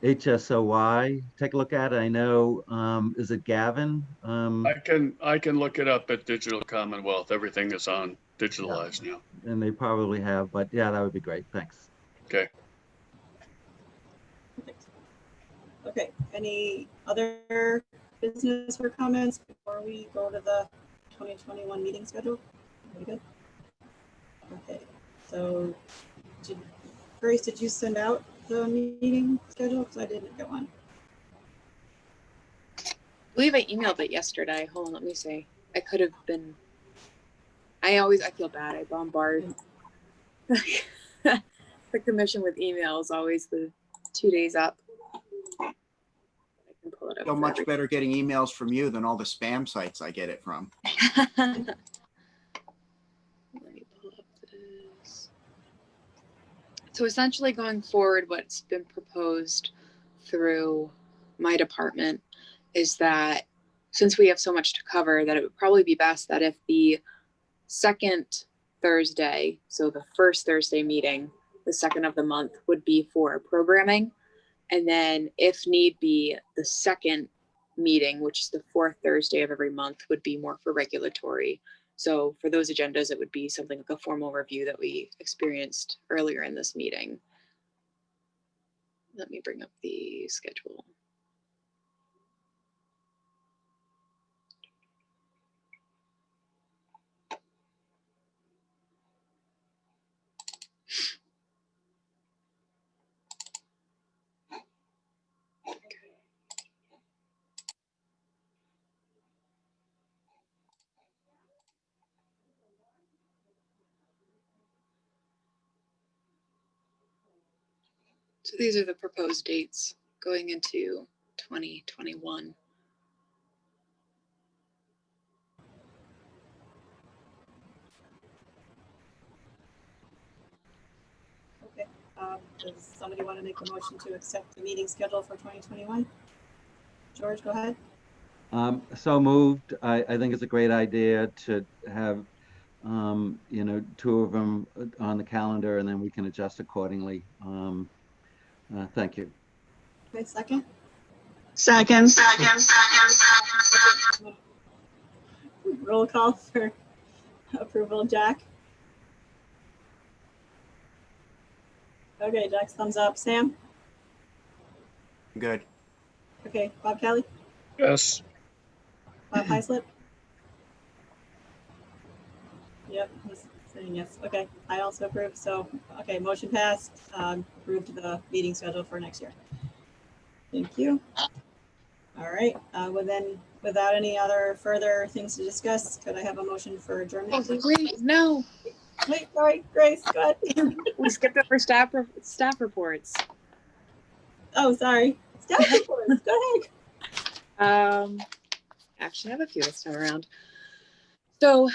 HSOY take a look at it? I know, is it Gavin? I can look it up at Digital Commonwealth. Everything is on digitalized now. And they probably have, but yeah, that would be great. Thanks. Okay. Perfect. Okay, any other business or comments before we go to the 2021 meeting schedule? Very good. Okay, so Grace, did you send out the meeting schedule? Because I didn't get one. I believe I emailed it yesterday. Hold on, let me see. I could have been. I feel bad. I bombard the commission with emails, always the 2 days up. I can pull it up. So much better getting emails from you than all the spam sites I get it from. Let me pull up this. So essentially going forward, what's been proposed through my department is that since we have so much to cover, that it would probably be best that if the second Thursday, so the first Thursday meeting, the second of the month, would be for programming. And then if need be, the second meeting, which is the fourth Thursday of every month, would be more for regulatory. So for those agendas, it would be something like a formal review that we experienced earlier in this meeting. Let me bring up the schedule. So these are the proposed dates going into 2021. Okay, does somebody want to make a motion to accept the meeting schedule for 2021? George, go ahead. So moved. I think it's a great idea to have, two of them on the calendar, and then we can adjust accordingly. Thank you. Okay, second. Second. Roll call for approval, Jack. Okay, Jack's thumbs up. Sam? Good. Okay, Bob Kelly? Yes. Bob Heislip? Yep, he's saying yes. Okay, I also approve. So, okay, motion passed. Approved the meeting schedule for next year. Thank you. All right, well then, without any other further things to discuss, could I have a motion for adjournment? Oh, wait, no, Wait, sorry, Grace, go ahead. we skipped over staff reports. Oh, sorry. Staff reports, go ahead. Actually, I have a few this time around. So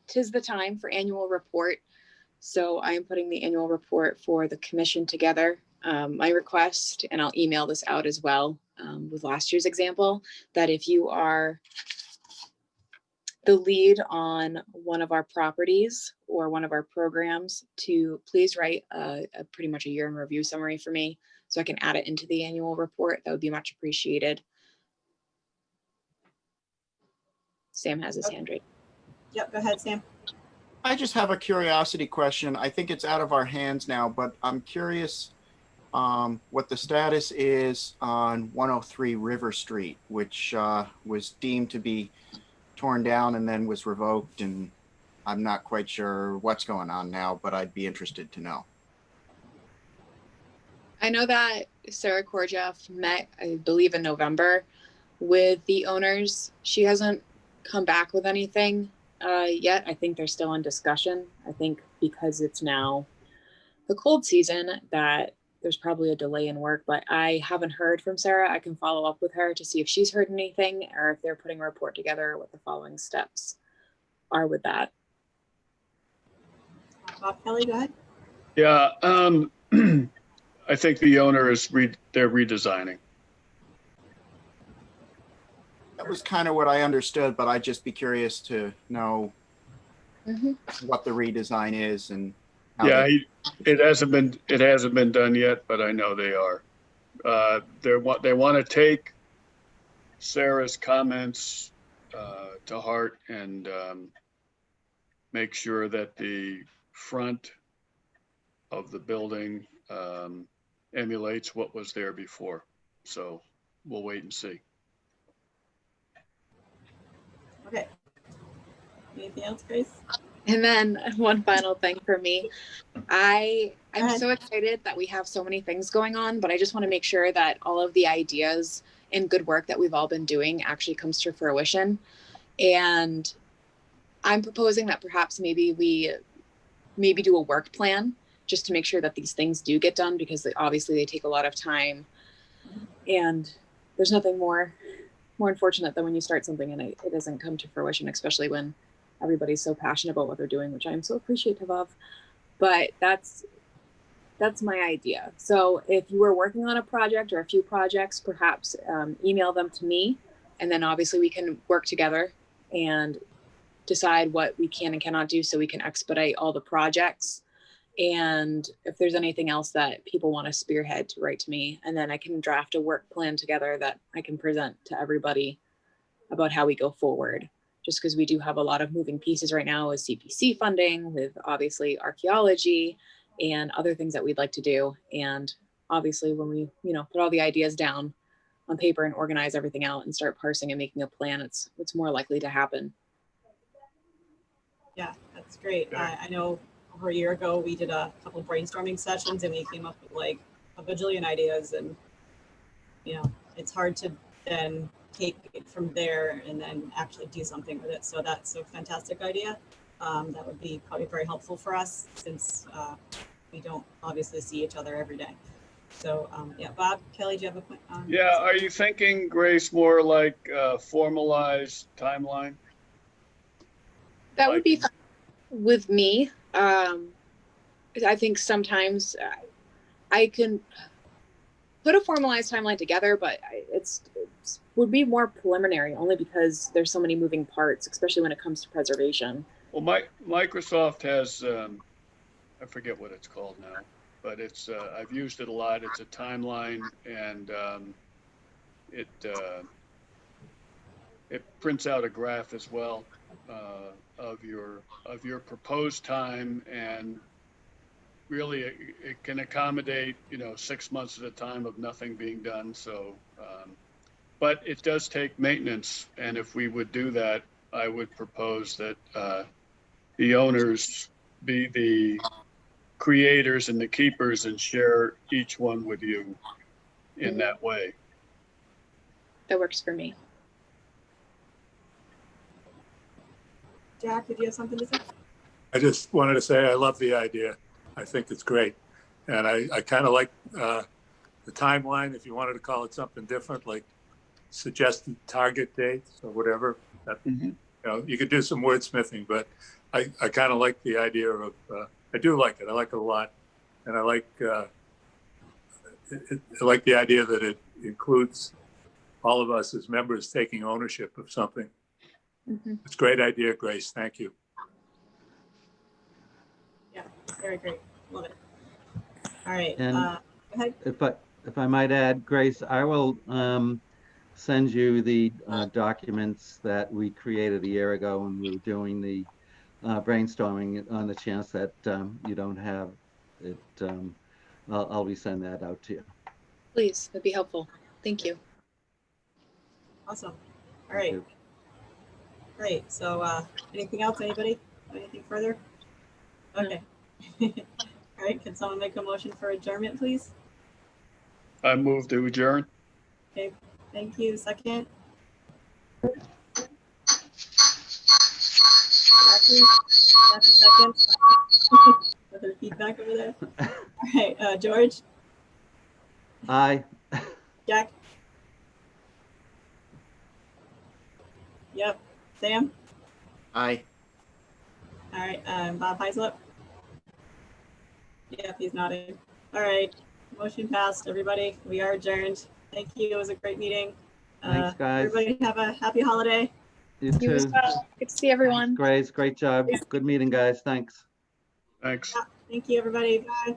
tis the time for annual report. So I am putting the annual report for the commission together. My request, and I'll email this out as well with last year's example, that if you are the lead on one of our properties or one of our programs, to please write a pretty much a year in review summary for me so I can add it into the annual report. That would be much appreciated. Sam has his hand raised. Yep, go ahead, Sam. I just have a curiosity question. I think it's out of our hands now, but I'm curious. what the status is on 103 River Street, which was deemed to be torn down and then was revoked, and I'm not quite sure what's going on now, but I'd be interested to know. I know that Sarah Korjeff met, I believe, in November with the owners. She hasn't come back with anything yet. I think they're still in discussion. I think because it's now the cold season that there's probably a delay in work, but I haven't heard from Sarah. I can follow up with her to see if she's heard anything or if they're putting a report together or what the following steps are with that. Bob Kelly, go ahead. Yeah, I think the owner is they're redesigning. That was kind of what I understood, but I'd just be curious to know what the redesign is and how Yeah, it hasn't been done yet, but I know they are. They want to take Sarah's comments to heart and make sure that the front of the building emulates what was there before. So we'll wait and see. Okay. Anything else, Grace? And then one final thing for me. I'm so excited that we have so many things going on, but I just want to make sure that all of the ideas and good work that we've all been doing actually comes to fruition. And I'm proposing that perhaps maybe we do a work plan just to make sure that these things do get done, because obviously they take a lot of time. And there's nothing more unfortunate than when you start something and it doesn't come to fruition, especially when everybody's so passionate about what they're doing, which I'm so appreciative of. But that's my idea. So if you were working on a project or a few projects, perhaps email them to me, and then obviously we can work together and decide what we can and cannot do so we can expedite all the projects. And if there's anything else that people want to spearhead, to write to me, and then I can draft a work plan together that I can present to everybody about how we go forward. Just because we do have a lot of moving pieces right now with CPC funding, with obviously archaeology and other things that we'd like to do. And obviously when we, put all the ideas down on paper and organize everything out and start parsing and making a plan, it's more likely to happen. Yeah, that's great. I know over a year ago, we did a couple brainstorming sessions and we came up with like a bajillion ideas, and, it's hard to then take it from there and then actually do something with it. So that's a fantastic idea. That would be probably very helpful for us since we don't obviously see each other every day. So yeah, Bob, Kelly, do you have a point? Yeah, are you thinking, Grace, more like a formalized timeline? That would be fun with me. I think sometimes I can put a formalized timeline together, but it's would be more preliminary, only because there's so many moving parts, especially when it comes to preservation. Well, Microsoft has, I forget what it's called now, but it's I've used it a lot. It's a timeline, and it prints out a graph as well of your proposed time, and really it can accommodate 6 months at a time of nothing being done. So but it does take maintenance, and if we would do that, I would propose that the owners be the creators and the keepers and share each one with you in that way. That works for me. Jack, did you have something to say? I just wanted to say I love the idea. I think it's great. And I kind of like the timeline, if you wanted to call it something different, like suggested target dates or whatever. That, you could do some wordsmithing, but I kind of like the idea of, I do like it. I like it a lot. And I like the idea that it includes all of us as members taking ownership of something. It's a great idea, Grace. Thank you. Yeah, very great. Love it. All right. And Go ahead. if I might add, Grace, I will send you the documents that we created a year ago when we were doing the brainstorming, on the chance that you don't have it I'll resend that out to you. Please, that'd be helpful. Thank you. Awesome. All right, Thank you. great. So anything else, anybody? Anything further? Okay. All right, can someone make a motion for adjournment, please? I move to adjourn. Okay, thank you. Second? Kathy seconds. Other feedback over there? All right, George, Aye. Jack? Yep. Sam? Aye. All right, Bob Heislop? Yep, he's nodding. All right, motion passed, everybody. We are adjourned. Thank you. It was a great meeting. Thanks, guys. Everybody have a happy holiday. You You as too. well. Good to see everyone. Grace, great job. Good meeting, guys. Thanks. Thanks. Thank you, everybody. Bye.